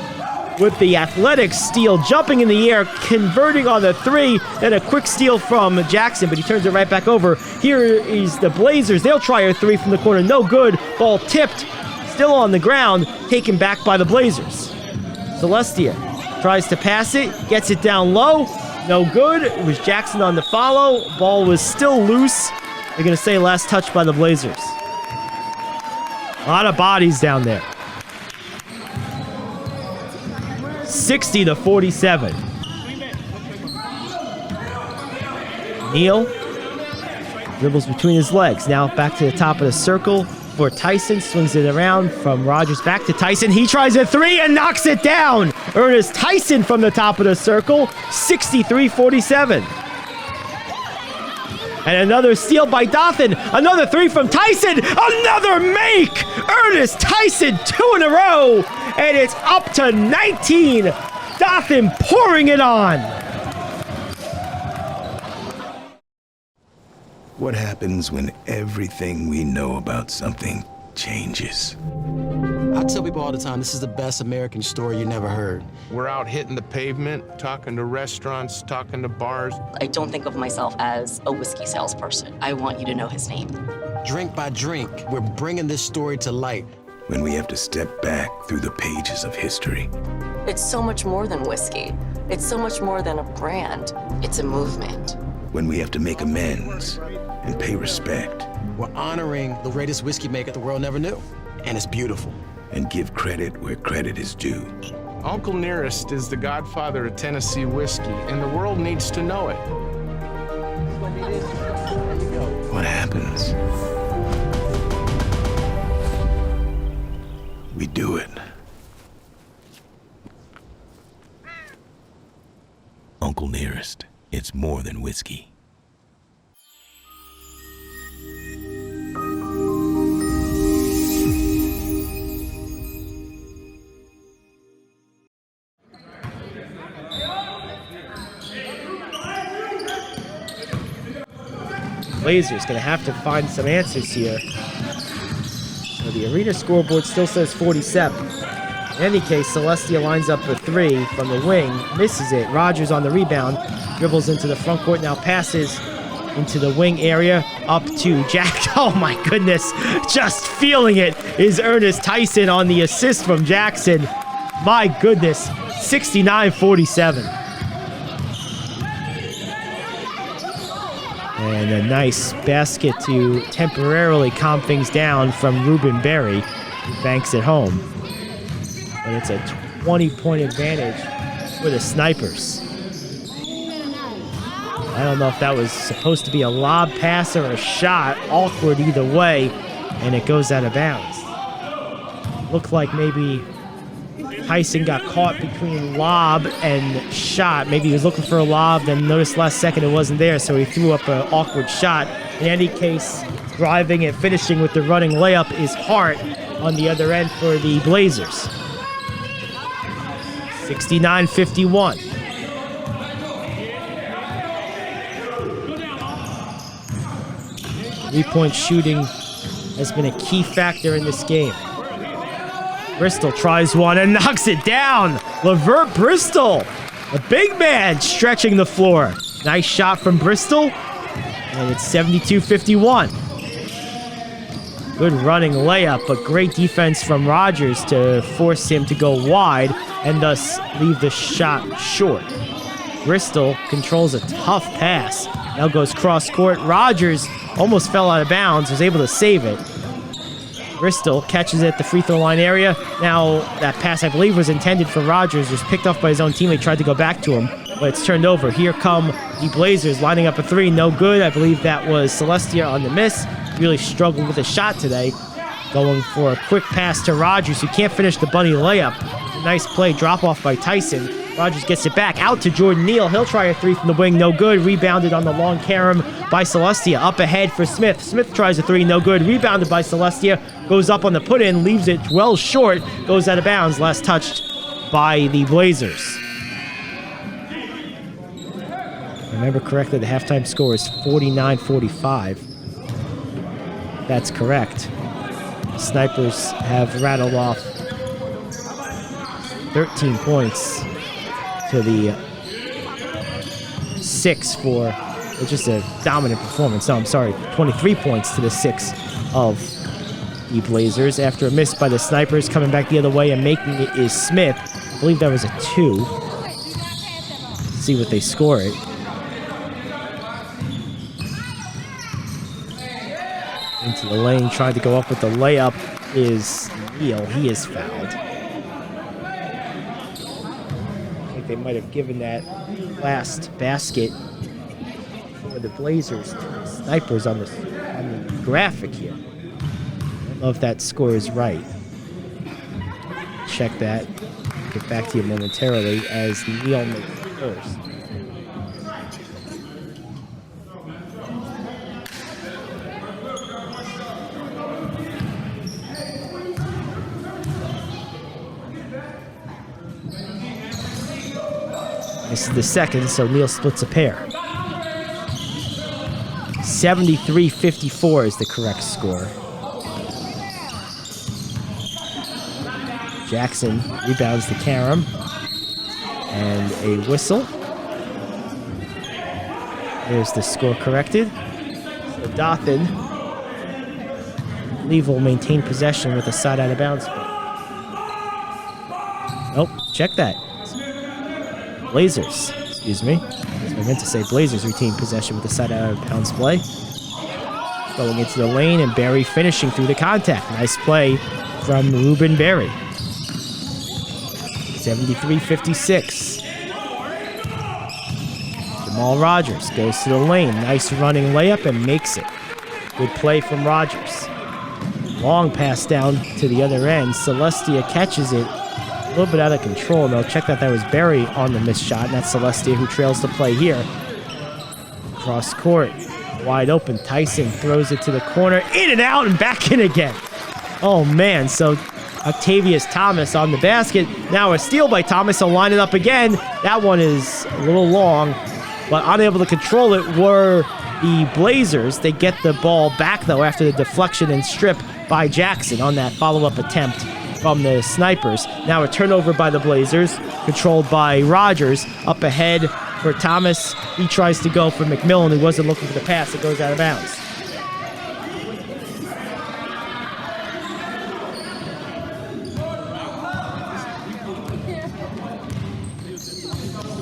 with the athletic steal, jumping in the air, converting on the 3, and a quick steal from Jackson, but he turns it right back over. Here is the Blazers. They'll try a 3 from the corner. No good. Ball tipped. Still on the ground, taken back by the Blazers. Celestia tries to pass it, gets it down low. No good. It was Jackson on the follow. Ball was still loose. They're going to say last touch by the Blazers. A lot of bodies down there. 60-47. Neal dribbles between his legs. Now back to the top of the circle for Tyson. Swings it around from Rogers back to Tyson. He tries a 3 and knocks it down. Ernest Tyson from the top of the circle. 63-47. And another steal by Dothan. Another 3 from Tyson. Another make. Ernest Tyson, 2 in a row. And it's up to 19. Dothan pouring it on. What happens when everything we know about something changes? I tell people all the time, this is the best American story you never heard. We're out hitting the pavement, talking to restaurants, talking to bars. I don't think of myself as a whiskey salesperson. I want you to know his name. Drink by drink, we're bringing this story to light. When we have to step back through the pages of history. It's so much more than whiskey. It's so much more than a brand. It's a movement. When we have to make amends and pay respect. We're honoring the greatest whiskey maker the world never knew. And it's beautiful. And give credit where credit is due. Uncle Nearest is the godfather of Tennessee whiskey, and the world needs to know it. What happens? We do it. Uncle Nearest, it's more than whiskey. Blazers going to have to find some answers here. So the arena scoreboard still says 47. In any case, Celestia lines up for 3 from the wing, misses it. Rogers on the rebound, dribbles into the front court, now passes into the wing area, up to Jack. Oh my goodness, just feeling it is Ernest Tyson on the assist from Jackson. My goodness, 69-47. And a nice basket to temporarily calm things down from Ruben Berry, who banks it home. But it's a 20-point advantage for the Snipers. I don't know if that was supposed to be a lob pass or a shot. Awkward either way, and it goes out of bounds. Looked like maybe Tyson got caught between lob and shot. Maybe he was looking for a lob, then noticed last second it wasn't there, so he threw up an awkward shot. In any case, driving and finishing with the running layup is Hart on the other end for the Blazers. 69-51. Three-point shooting has been a key factor in this game. Bristol tries one and knocks it down. LeVert Bristol, a big man stretching the floor. Nice shot from Bristol, and it's 72-51. Good running layup, but great defense from Rogers to force him to go wide and thus leave the shot short. Bristol controls a tough pass. Now goes cross court. Rogers almost fell out of bounds, was able to save it. Bristol catches it at the free throw line area. Now that pass, I believe, was intended for Rogers, was picked off by his own teammate, tried to go back to him, but it's turned over. Here come the Blazers lining up a three, no good. I believe that was Celestia on the miss. Really struggled with a shot today. Going for a quick pass to Rogers, who can't finish the bunny layup. Nice play, drop off by Tyson. Rogers gets it back out to Jordan Neal. He'll try a three from the wing, no good. Rebounded on the long carom by Celestia. Up ahead for Smith. Smith tries a three, no good. Rebounded by Celestia. Goes up on the put-in, leaves it well short. Goes out of bounds, last touched by the Blazers. Remember correctly, the halftime score is 49-45. That's correct. Snipers have rattled off 13 points to the 6 for just a dominant performance. No, I'm sorry, 23 points to the 6 of the Blazers. After a miss by the Snipers, coming back the other way and making it is Smith. I believe that was a 2. Let's see what they score it. Into the lane, trying to go up with the layup is Neal. He is fouled. I think they might have given that last basket for the Blazers to the Snipers on the graphic here. I don't know if that score is right. Check that. Get back to you momentarily as Neal makes it first. This is the second, so Neal splits a pair. 73-54 is the correct score. Jackson rebounds the carom. And a whistle. There's the score corrected. So Dothan, I believe, will maintain possession with a side out of bounds play. Nope, check that. Blazers, excuse me. I meant to say Blazers retain possession with a side out of bounds play. Going into the lane and Berry finishing through the contact. Nice play from Ruben Berry. 73-56. Jamal Rogers goes to the lane. Nice running layup and makes it. Good play from Rogers. Long pass down to the other end. Celestia catches it. A little bit out of control. They'll check that was Berry on the missed shot, and that's Celestia who trails the play here. Cross court. Wide open. Tyson throws it to the corner. In and out and back in again. Oh, man. So Octavius Thomas on the basket. Now a steal by Thomas. He'll line it up again. That one is a little long, but unable to control it were the Blazers. They get the ball back, though, after the deflection and strip by Jackson on that follow-up attempt from the Snipers. Now a turnover by the Blazers, controlled by Rogers. Up ahead for Thomas. He tries to go for McMillan, who wasn't looking for the pass. It goes out of bounds.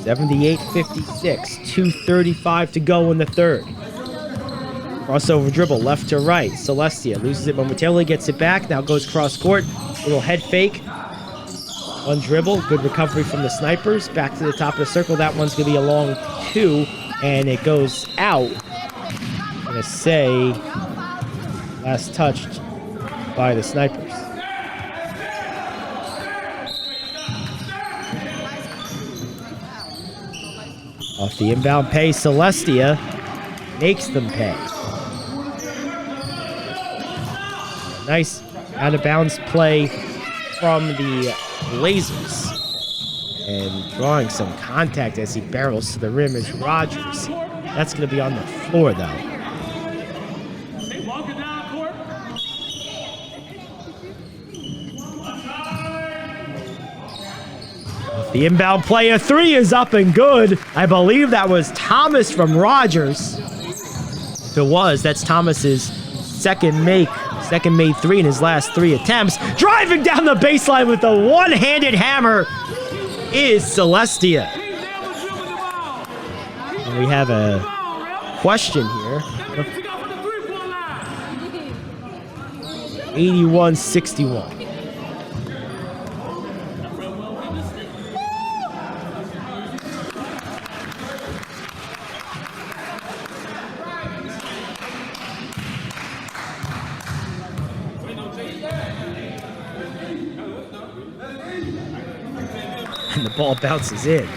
78-56, 2:35 to go in the third. Crossover dribble, left to right. Celestia loses it momentarily, gets it back, now goes cross court. Little head fake. One dribble, good recovery from the Snipers. Back to the top of the circle. That one's going to be a long 2, and it goes out. I'm going to say last touched by the Snipers. Off the inbound pay, Celestia makes them pay. Nice out-of-bounds play from the Blazers. And drawing some contact as he barrels to the rim is Rogers. That's going to be on the floor, though. The inbound play, a 3 is up and good. I believe that was Thomas from Rogers. If it was, that's Thomas's second made 3 in his last 3 attempts. Driving down the baseline with a one-handed hammer is Celestia. And we have a question here. 81-61. And the ball bounces in.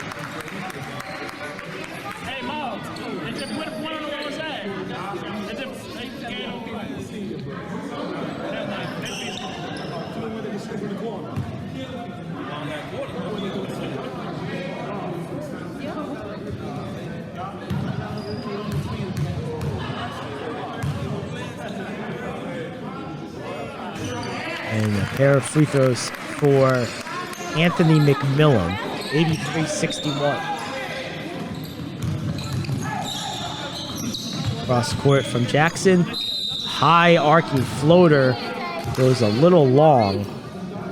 And a pair of free throws for Anthony McMillan, 83-61. Cross court from Jackson. High arcing floater goes a little long,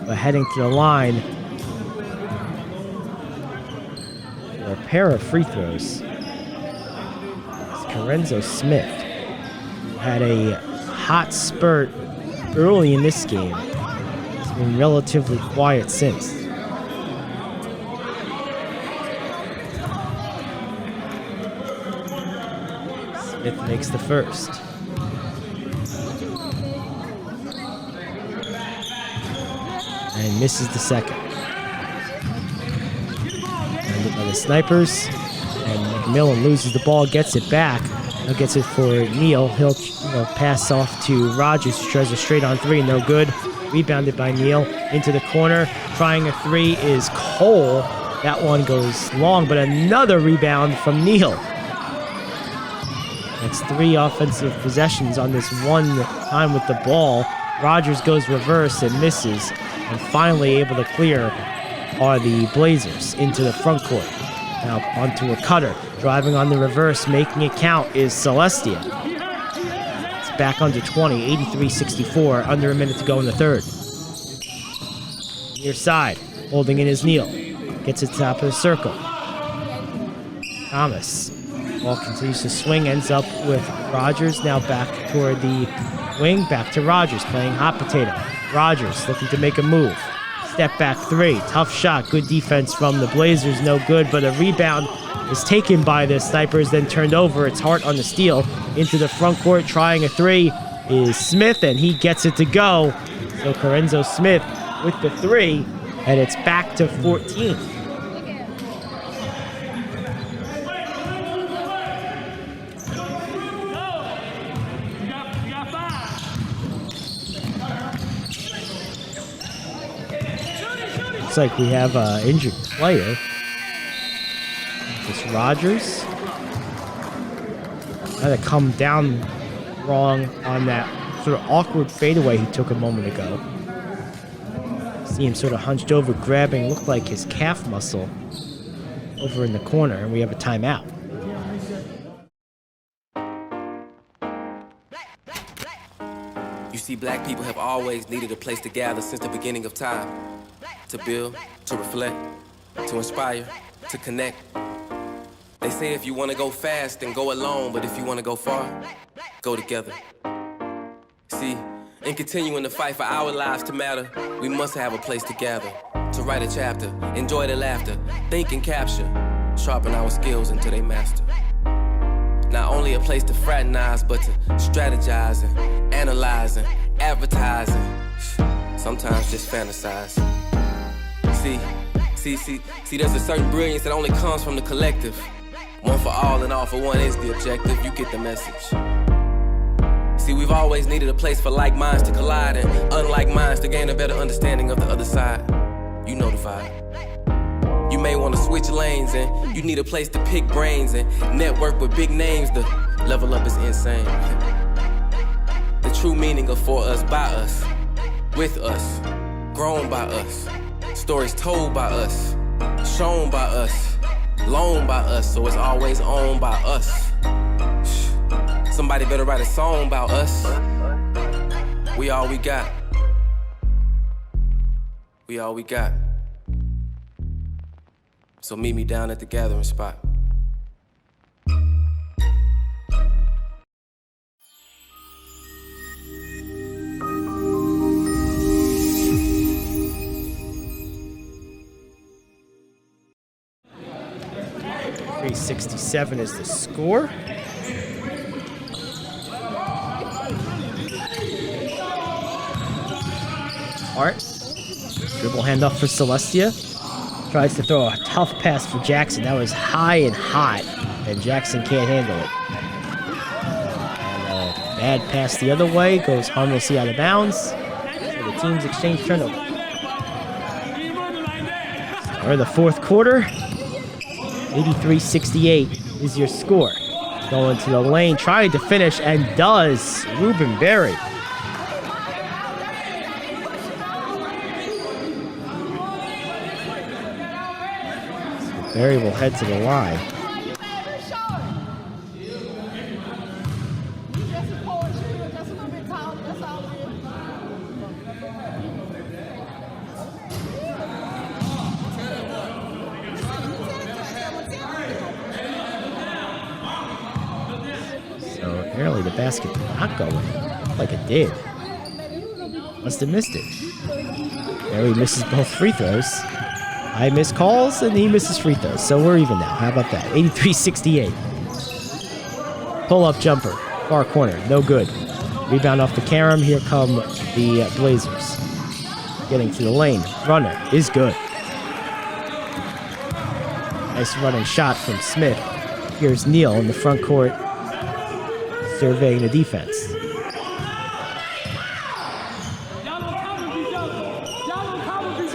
but heading to the line for a pair of free throws. It's Corenzo Smith, who had a hot spurt early in this game. He's been relatively quiet since. Smith makes the first. And misses the second. Landed by the Snipers. And McMillan loses the ball, gets it back. Now gets it for Neal. He'll pass off to Rogers, who tries a straight-on 3, no good. Rebounded by Neal into the corner. Trying a 3 is Cole. That one goes long, but another rebound from Neal. That's 3 offensive possessions on this one time with the ball. Rogers goes reverse and misses, and finally able to clear are the Blazers into the front court. Now onto a cutter. Driving on the reverse, making it count is Celestia. It's back under 20, 83-64, under a minute to go in the third. Near side, holding in his Neal. Gets it to the top of the circle. Thomas. Ball continues to swing, ends up with Rogers. Now back toward the wing, back to Rogers, playing hot potato. Rogers looking to make a move. Step back 3, tough shot, good defense from the Blazers, no good, but a rebound is taken by the Snipers, then turned over. It's Hart on the steal into the front court. Trying a 3 is Smith, and he gets it to go. So Corenzo Smith with the 3, and it's back to 14. Looks like we have an injured player. It's Rogers. Had to come down wrong on that sort of awkward fadeaway he took a moment ago. See him sort of hunched over, grabbing, looked like his calf muscle over in the corner, and we have a timeout. You see, black people have always needed a place to gather since the beginning of time. To build, to reflect, to inspire, to connect. They say if you wanna go fast, then go alone, but if you wanna go far, go together. See, in continuing to fight for our lives to matter, we must have a place to gather, to write a chapter, enjoy the laughter, think and capture, sharpen our skills until they master. Not only a place to fraternize, but to strategize and analyze and advertise and sometimes just fantasize. See, there's a certain brilliance that only comes from the collective. One for all and all for one is the objective. You get the message. See, we've always needed a place for like minds to collide and unlike minds to gain a better understanding of the other side. You know the vibe. You may want to switch lanes and you need a place to pick brains and network with big names. The level up is insane. The true meaning of for us, by us, with us, grown by us, stories told by us, shown by us, loaned by us, so it's always owned by us. Somebody better write a song about us. We all we got. We all we got. So meet me down at the gathering spot. .367 is the score. Hart. Dribble handoff for Celestia. Tries to throw a tough pass for Jackson. That was high and hot, and Jackson can't handle it. And a bad pass the other way. Goes harmlessly out of bounds. So the teams exchange turnover. Or the fourth quarter. 83-68 is your score. Going to the lane, trying to finish, and does. Ruben Berry. So Berry will head to the line. Apparently the basket did not go in like it did. Must have missed it. Barry misses both free throws. I miss calls and he misses free throws. So we're even now. How about that? 83-68. Pull-up jumper. Far corner. No good. Rebound off the carom. Here come the Blazers. Getting to the lane. Runner is good. Nice running shot from Smith. Here's Neal in the front court, surveying the defense.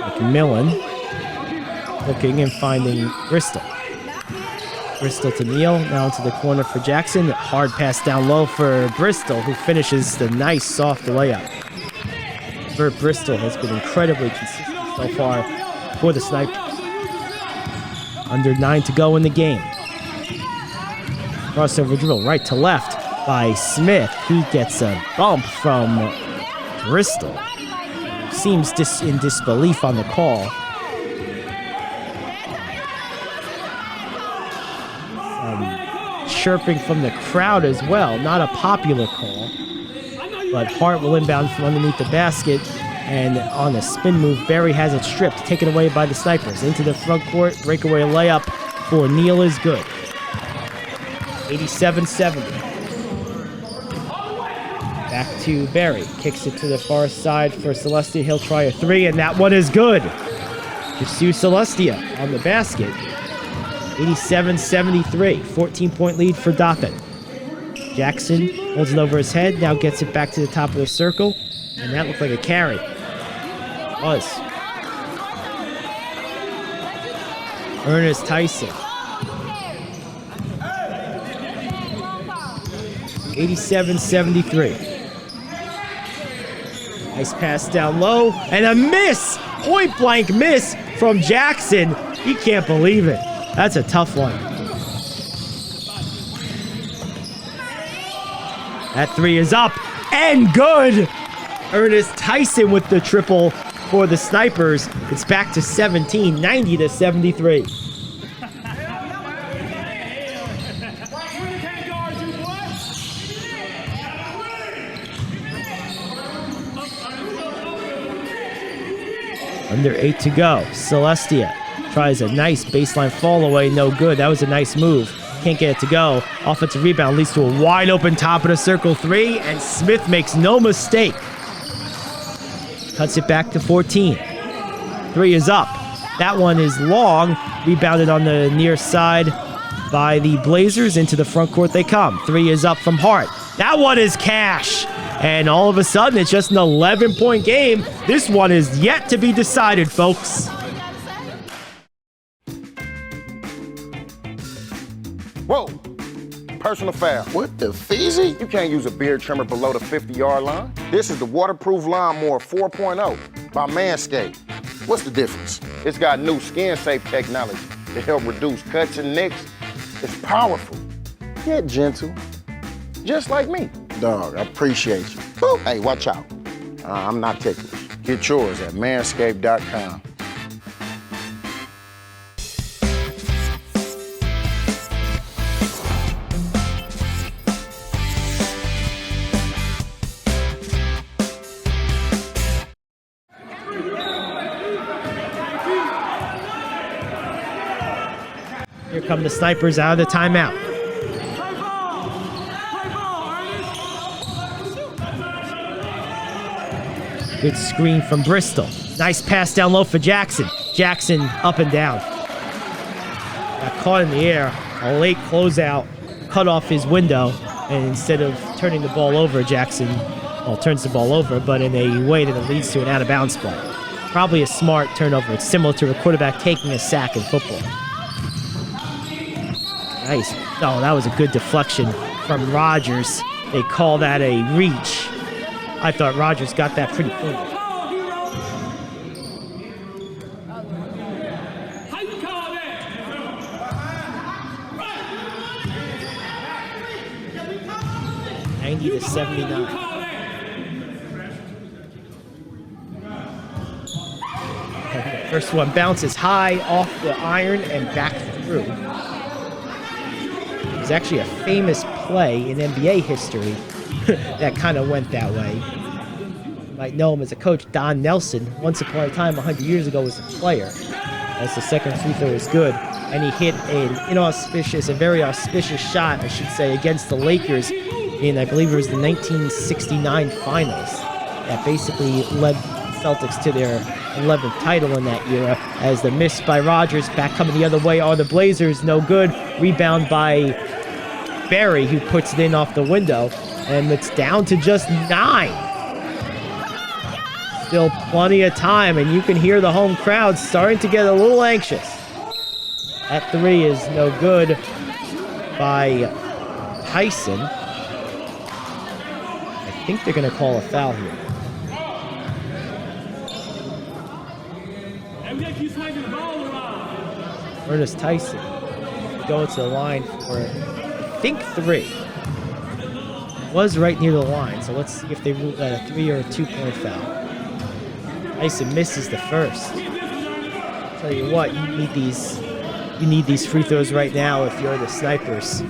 McMillan looking and finding Bristol. Bristol to Neal, now into the corner for Jackson. Hard pass down low for Bristol, who finishes the nice soft layup. Bert Bristol has been incredibly consistent so far for the Snipers. Under 9 to go in the game. Crossover dribble right to left by Smith. He gets a bump from Bristol. Seems in disbelief on the call. Chirping from the crowd as well. Not a popular call. But Hart will inbound from underneath the basket. And on a spin move, Berry has it stripped. Taken away by the Snipers. Into the front court. Breakaway layup for Neal is good. 87-70. Back to Berry. Kicks it to the far side for Celestia. He'll try a three, and that one is good. Jesus Celestia on the basket. 87-73. 14-point lead for Dothan. Jackson holds it over his head. Now gets it back to the top of the circle. And that looked like a carry. Was. Ernest Tyson. 87-73. Nice pass down low. And a miss! Point blank miss from Jackson. He can't believe it. That's a tough one. That three is up and good. Ernest Tyson with the triple for the Snipers. It's back to 17, 90-73. Under 8 to go. Celestia tries a nice baseline fall away. No good. That was a nice move. Can't get it to go. Offensive rebound leads to a wide open top of the circle 3, and Smith makes no mistake. Cuts it back to 14. 3 is up. That one is long. Rebounded on the near side by the Blazers. Into the front court they come. 3 is up from Hart. That one is cash. And all of a sudden, it's just an 11-point game. This one is yet to be decided, folks. Whoa, personal foul. What the feezy? You can't use a beard trimmer below the 50-yard line. This is the waterproof lawnmower 4.0 by Manscaped. What's the difference? It's got new skin-safe technology to help reduce cuts and nicks. It's powerful, yet gentle, just like me. Dog, I appreciate you. Woo. Hey, watch out. I'm not ticklish. Get yours at manscaped.com. Here come the snipers out of the timeout. Good screen from Bristol. Nice pass down low for Jackson. Jackson up and down. Got caught in the air. A late closeout cut off his window. And instead of turning the ball over, Jackson, well, turns the ball over, but in a way that it leads to an out-of-bounds play. Probably a smart turnover. It's similar to a quarterback taking a sack in football. Nice. Oh, that was a good deflection from Rogers. They call that a reach. I thought Rogers got that pretty clean. How you call that? 90 to 79. First one bounces high off the iron and back through. There's actually a famous play in NBA history that kind of went that way. You might know him as a coach. Don Nelson, once upon a time 100 years ago, was a player. As the second free throw was good, and he hit a very auspicious shot, I should say, against the Lakers in, I believe it was the 1969 finals. That basically led Celtics to their 11th title in that era. As the miss by Rogers, back coming the other way are the Blazers, no good. Rebound by Barry, who puts it in off the window, and it's down to just 9. Still plenty of time, and you can hear the home crowd starting to get a little anxious. That 3 is no good by Tyson. I think they're going to call a foul here. Ernest Tyson going to the line for, I think, 3. Was right near the line, so let's see if they rule that a 3 or a 2-point foul. Tyson misses the first. Tell you what, you need these free throws right now if you're the Snipers.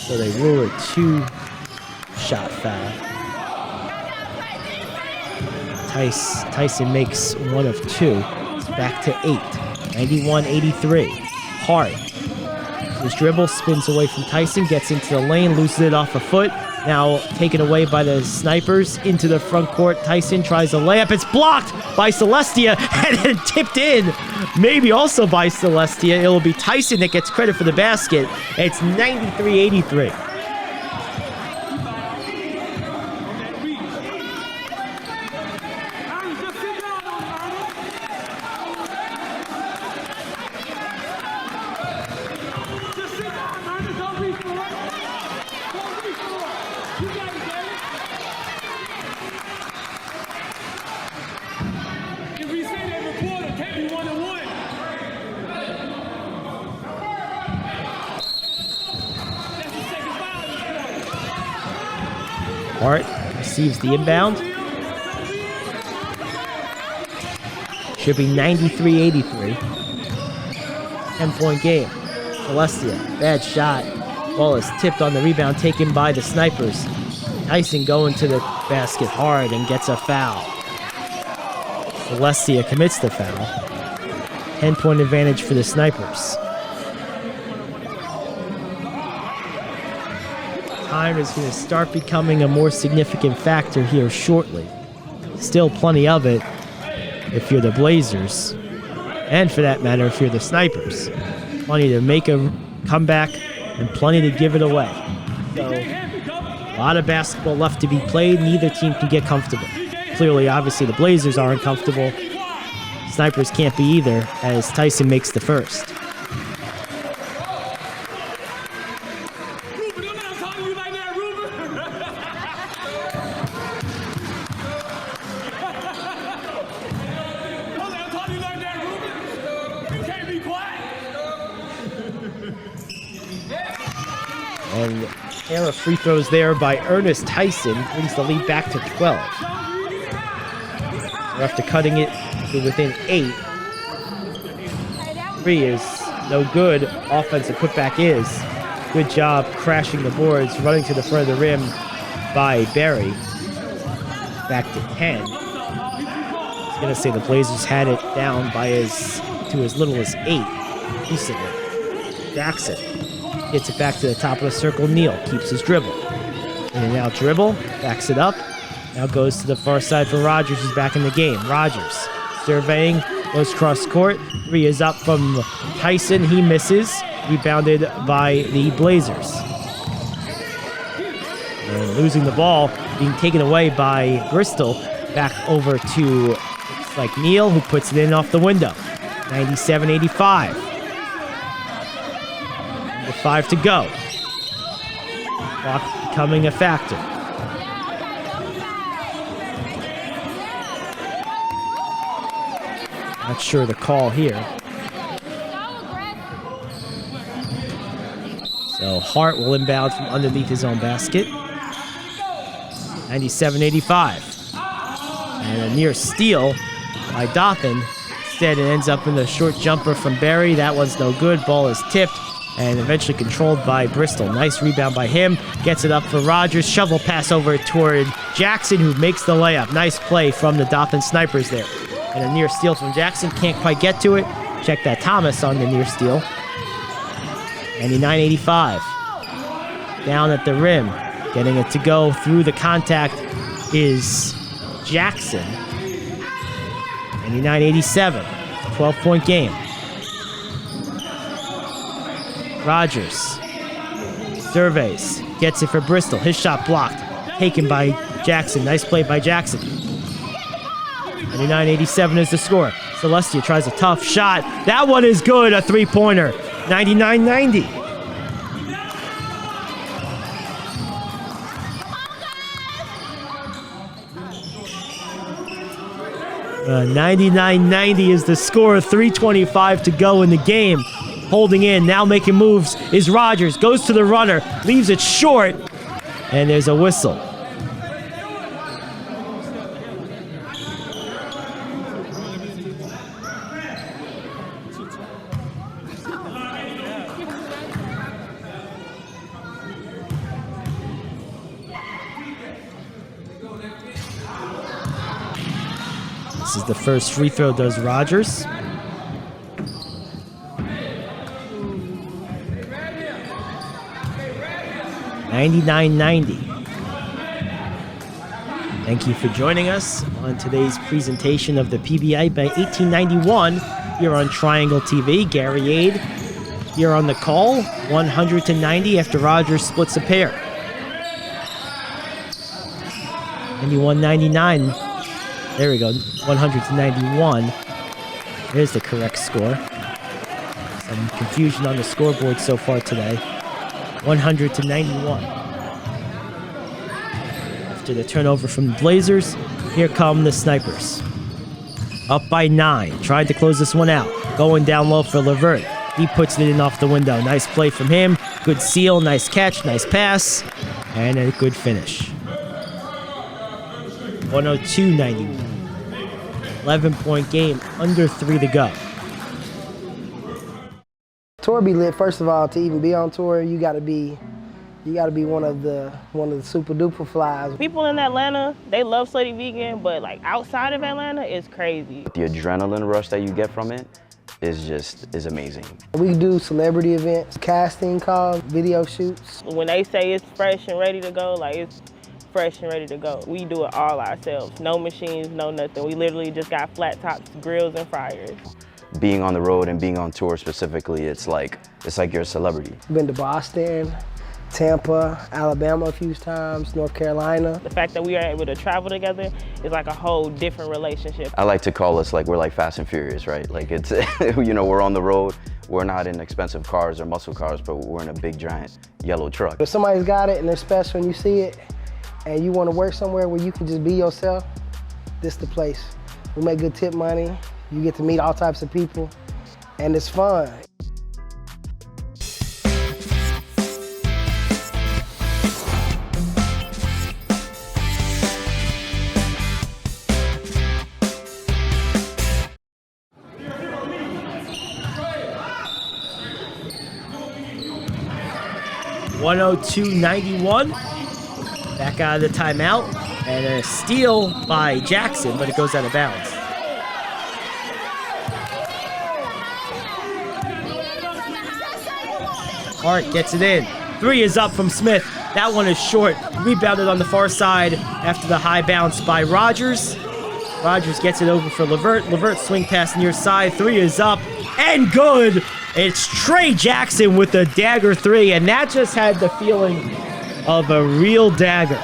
So they rule a 2-shot foul. Tyson makes 1 of 2. It's back to 8. 91-83. Hart. His dribble spins away from Tyson, gets into the lane, loses it off a foot. Now taken away by the Snipers into the front court. Tyson tries a layup. It's blocked by Celestia and then tipped in. Maybe also by Celestia. It will be Tyson that gets credit for the basket. It's 93-83. Hart receives the inbound. Should be 93-83. 10-point game. Celestia, bad shot. Ball is tipped on the rebound, taken by the Snipers. Tyson going to the basket hard and gets a foul. Celestia commits the foul. 10-point advantage for the Snipers. Time is going to start becoming a more significant factor here shortly. Still plenty of it if you're the Blazers, and for that matter, if you're the Snipers. Plenty to make a comeback and plenty to give it away. So, a lot of basketball left to be played. Neither team can get comfortable. Clearly, obviously, the Blazers aren't comfortable. Snipers can't be either, as Tyson makes the first. And pair of free throws there by Ernest Tyson brings the lead back to 12. We're after cutting it to within 8. 3 is no good. Offensive putback is. Good job crashing the boards, running to the front of the rim by Barry. Back to 10. I was going to say the Blazers had it down by to as little as 8 recently. Jackson gets it back to the top of the circle. Neal keeps his dribble. And now dribble, backs it up. Now goes to the far side for Rogers, who's back in the game. Rogers surveying, goes cross court. 3 is up from Tyson. He misses. Rebounded by the Blazers. And losing the ball, being taken away by Bristol. Back over to, looks like Neal, who puts it in off the window. 97-85. 5 to go. Clock becoming a factor. Not sure the call here. So Hart will inbound from underneath his own basket. 97-85. And a near steal by Dothan. Instead, it ends up in the short jumper from Barry. That one's no good. Ball is tipped and eventually controlled by Bristol. Nice rebound by him. Gets it up for Rogers. Shovel pass over toward Jackson, who makes the layup. Nice play from the Dothan Snipers there. And a near steal from Jackson. Can't quite get to it. Check that Thomas on the near steal. 99-85. Down at the rim. Getting it to go through the contact is Jackson. 99-87. 12-point game. Rogers surveys, gets it for Bristol. His shot blocked, taken by Jackson. Nice play by Jackson. 99-87 is the score. Celestia tries a tough shot. That one is good, a three-pointer. 99-90. Uh, 99-90 is the score. 3:25 to go in the game. Holding in, now making moves is Rogers. Goes to the runner, leaves it short, and there's a whistle. This is the first free throw, does Rogers. $99.90. Thank you for joining us on today's presentation of the PBA by 1891 here on Triangle TV. Gary Ade here on the call, 100-90 after Rogers splits a pair. 91-99. There we go, 100-91. There's the correct score. Some confusion on the scoreboard so far today. 100-91. After the turnover from the Blazers, here come the Snipers. Up by 9. Tried to close this one out. Going down low for Levert. He puts it in off the window. Nice play from him. Good seal, nice catch, nice pass, and a good finish. 102-91. 11-point game, under 3 to go. Tour be lit. First of all, to even be on tour, you got to be You got to be one of the super duper flies. People in Atlanta, they love Slutty Vegan, but like outside of Atlanta, it's crazy. The adrenaline rush that you get from it is amazing. We do celebrity events, casting calls, video shoots. When they say it's fresh and ready to go, like it's fresh and ready to go. We do it all ourselves. No machines, no nothing. We literally just got flat tops, grills, and fryers. Being on the road and being on tour specifically, it's like you're a celebrity. Been to Boston, Tampa, Alabama a few times, North Carolina. The fact that we are able to travel together is like a whole different relationship. I like to call us like we're like Fast and Furious, right? Like it's, we're on the road. We're not in expensive cars or muscle cars, but we're in a big giant yellow truck. If somebody's got it and they're special and you see it, and you want to work somewhere where you can just be yourself, this the place. We make good tip money. You get to meet all types of people, and it's fun. .102.91. Back out of the timeout, and a steal by Jackson, but it goes out of bounds. Hart gets it in. 3 is up from Smith. That one is short. Rebounded on the far side after the high bounce by Rogers. Rogers gets it over for Levert. Levert swing pass near side. 3 is up and good. It's Trey Jackson with the dagger 3, and that just had the feeling of a real dagger.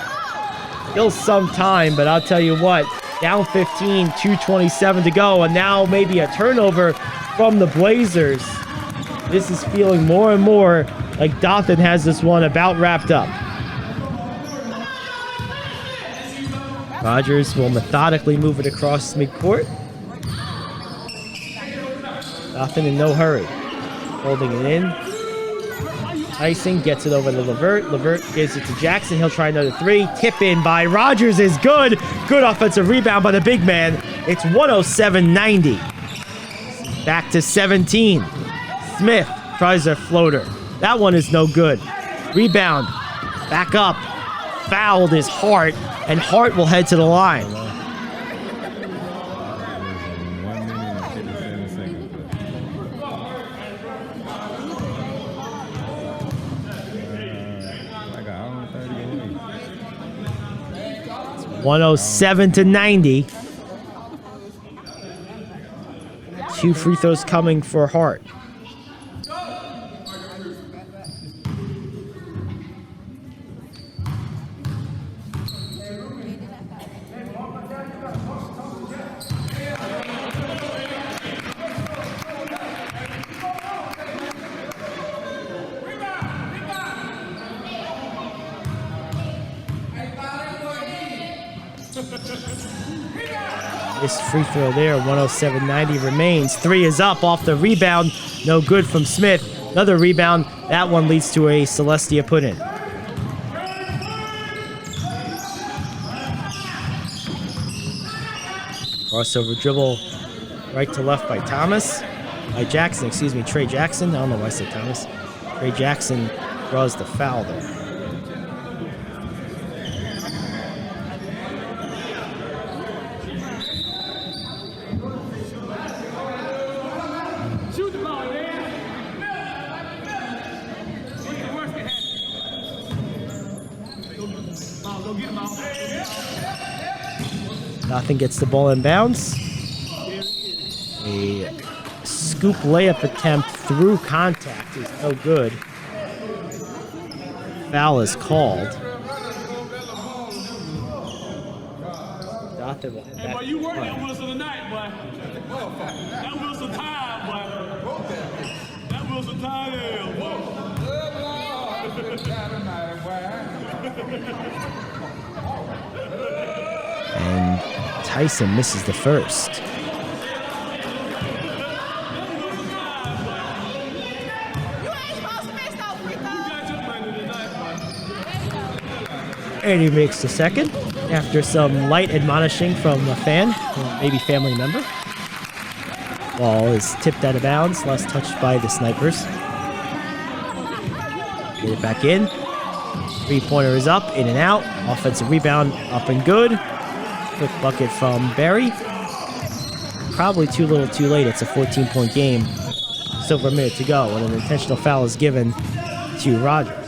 Still some time, but I'll tell you what, down 15, 2:27 to go, and now maybe a turnover from the Blazers. This is feeling more and more like Dothan has this one about wrapped up. Rogers will methodically move it across midcourt. Dothan in no hurry. Holding it in. Tyson gets it over to Levert. Levert gives it to Jackson. He'll try another 3. Tip in by Rogers is good. Good offensive rebound by the big man. It's 107-90. Back to 17. Smith tries a floater. That one is no good. Rebound. Back up. Fouled is Hart, and Hart will head to the line. It's 107-90. 2 free throws coming for Hart. This free throw there, 107-90 remains. 3 is up off the rebound. No good from Smith. Another rebound. That one leads to a Celestia put-in. Crossover dribble right to left by Thomas. By Jackson, excuse me, Trey Jackson. I don't know why I said Thomas. Trey Jackson draws the foul there. Dothan gets the ball in bounds. A scoop layup attempt through contact is no good. Foul is called. Dothan will head back. You working on Wilson tonight, boy. That Wilson time, boy. That Wilson time, boy. And Tyson misses the first. And he makes the second after some light admonishing from a fan, or maybe family member. Ball is tipped out of bounds, last touched by the Snipers. Get it back in. Three-pointer is up, in and out. Offensive rebound, up and good. Quick bucket from Barry. Probably too little too late. It's a 14-point game. Still over a minute to go, and an intentional foul is given to Rogers.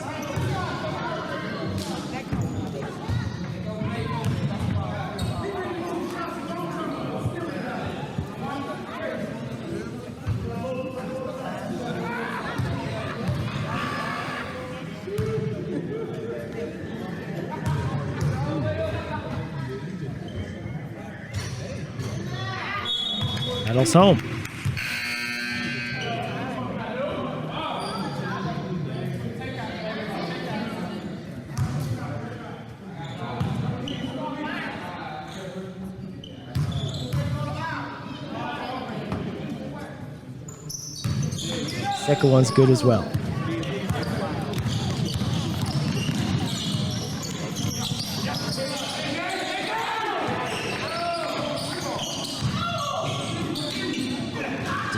Battles home. Second one's good as well.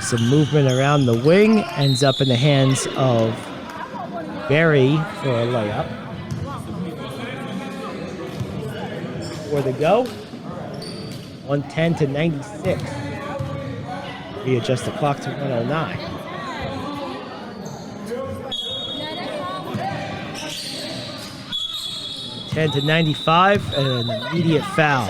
Some movement around the wing, ends up in the hands of Barry for a layup. 4 to go. 110 to 96. Readjust the clock to 109. (10 to 95) and an immediate foul.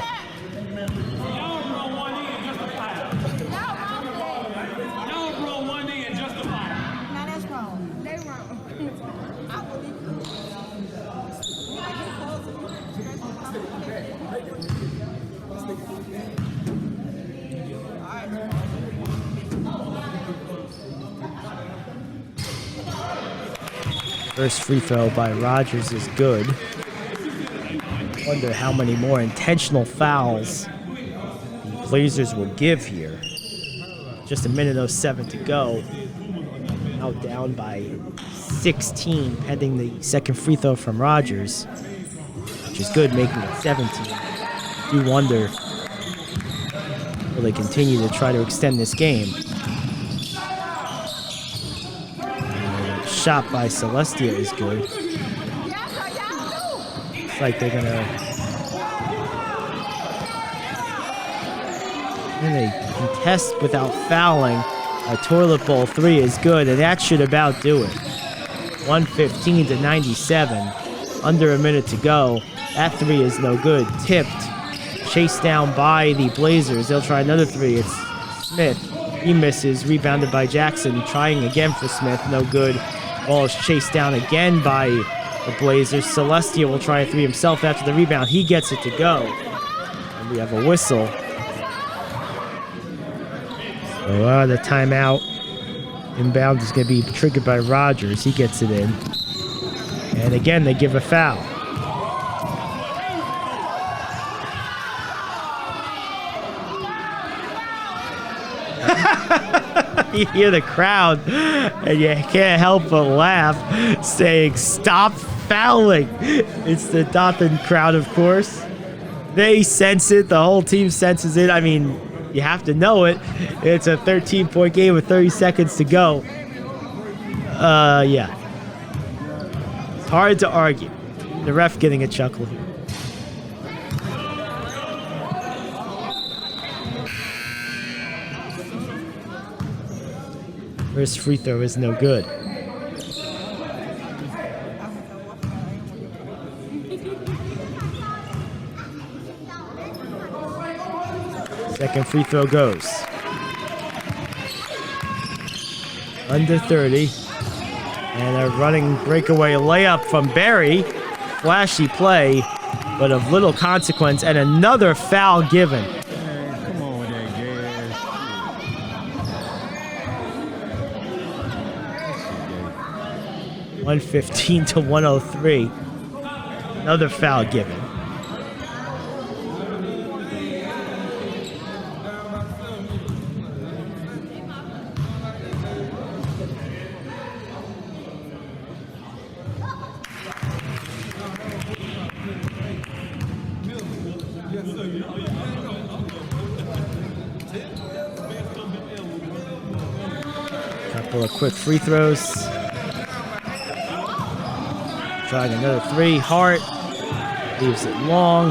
First free throw by Rogers is good. Wonder how many more intentional fouls the Blazers will give here. Just a minute 07 to go. Now down by 16, pending the second free throw from Rogers, which is good, making it 17. You wonder, will they continue to try to extend this game? Shot by Celestia is good. Looks like they're gonna. And they contest without fouling. A toilet bowl 3 is good, and that should about do it. 115 to 97. Under a minute to go. That 3 is no good. Tipped. Chased down by the Blazers. They'll try another 3. It's Smith. He misses. Rebounded by Jackson. Trying again for Smith. No good. Ball is chased down again by the Blazers. Celestia will try a 3 himself after the rebound. He gets it to go. And we have a whistle. So the timeout. Inbound is going to be triggered by Rogers. He gets it in. And again, they give a foul. You hear the crowd, and you can't help but laugh, saying, "Stop fouling." It's the Dothan crowd, of course. They sense it. The whole team senses it. I mean, you have to know it. It's a 13-point game with 30 seconds to go. Yeah. It's hard to argue. The ref getting a chuckle here. First free throw is no good. Second free throw goes. Under 30. And a running breakaway layup from Barry. Flashy play, but of little consequence. And another foul given. 115 to 103. Another foul given. Couple of quick free throws. Trying another three. Hart leaves it long.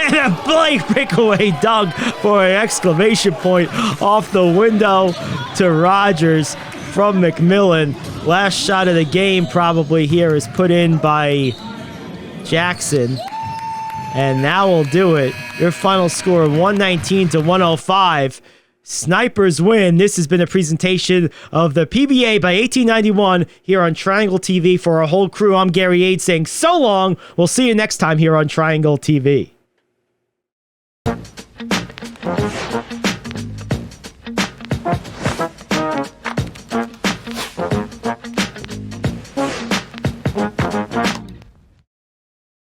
And a blank breakaway dunk for an exclamation point off the window to Rogers from McMillan. Last shot of the game probably here is put in by Jackson. And that will do it. Your final score 119 to 105. Snipers win. This has been a presentation of the PBA by 1891 here on Triangle TV. For our whole crew, I'm Gary Ade saying so long. We'll see you next time here on Triangle TV.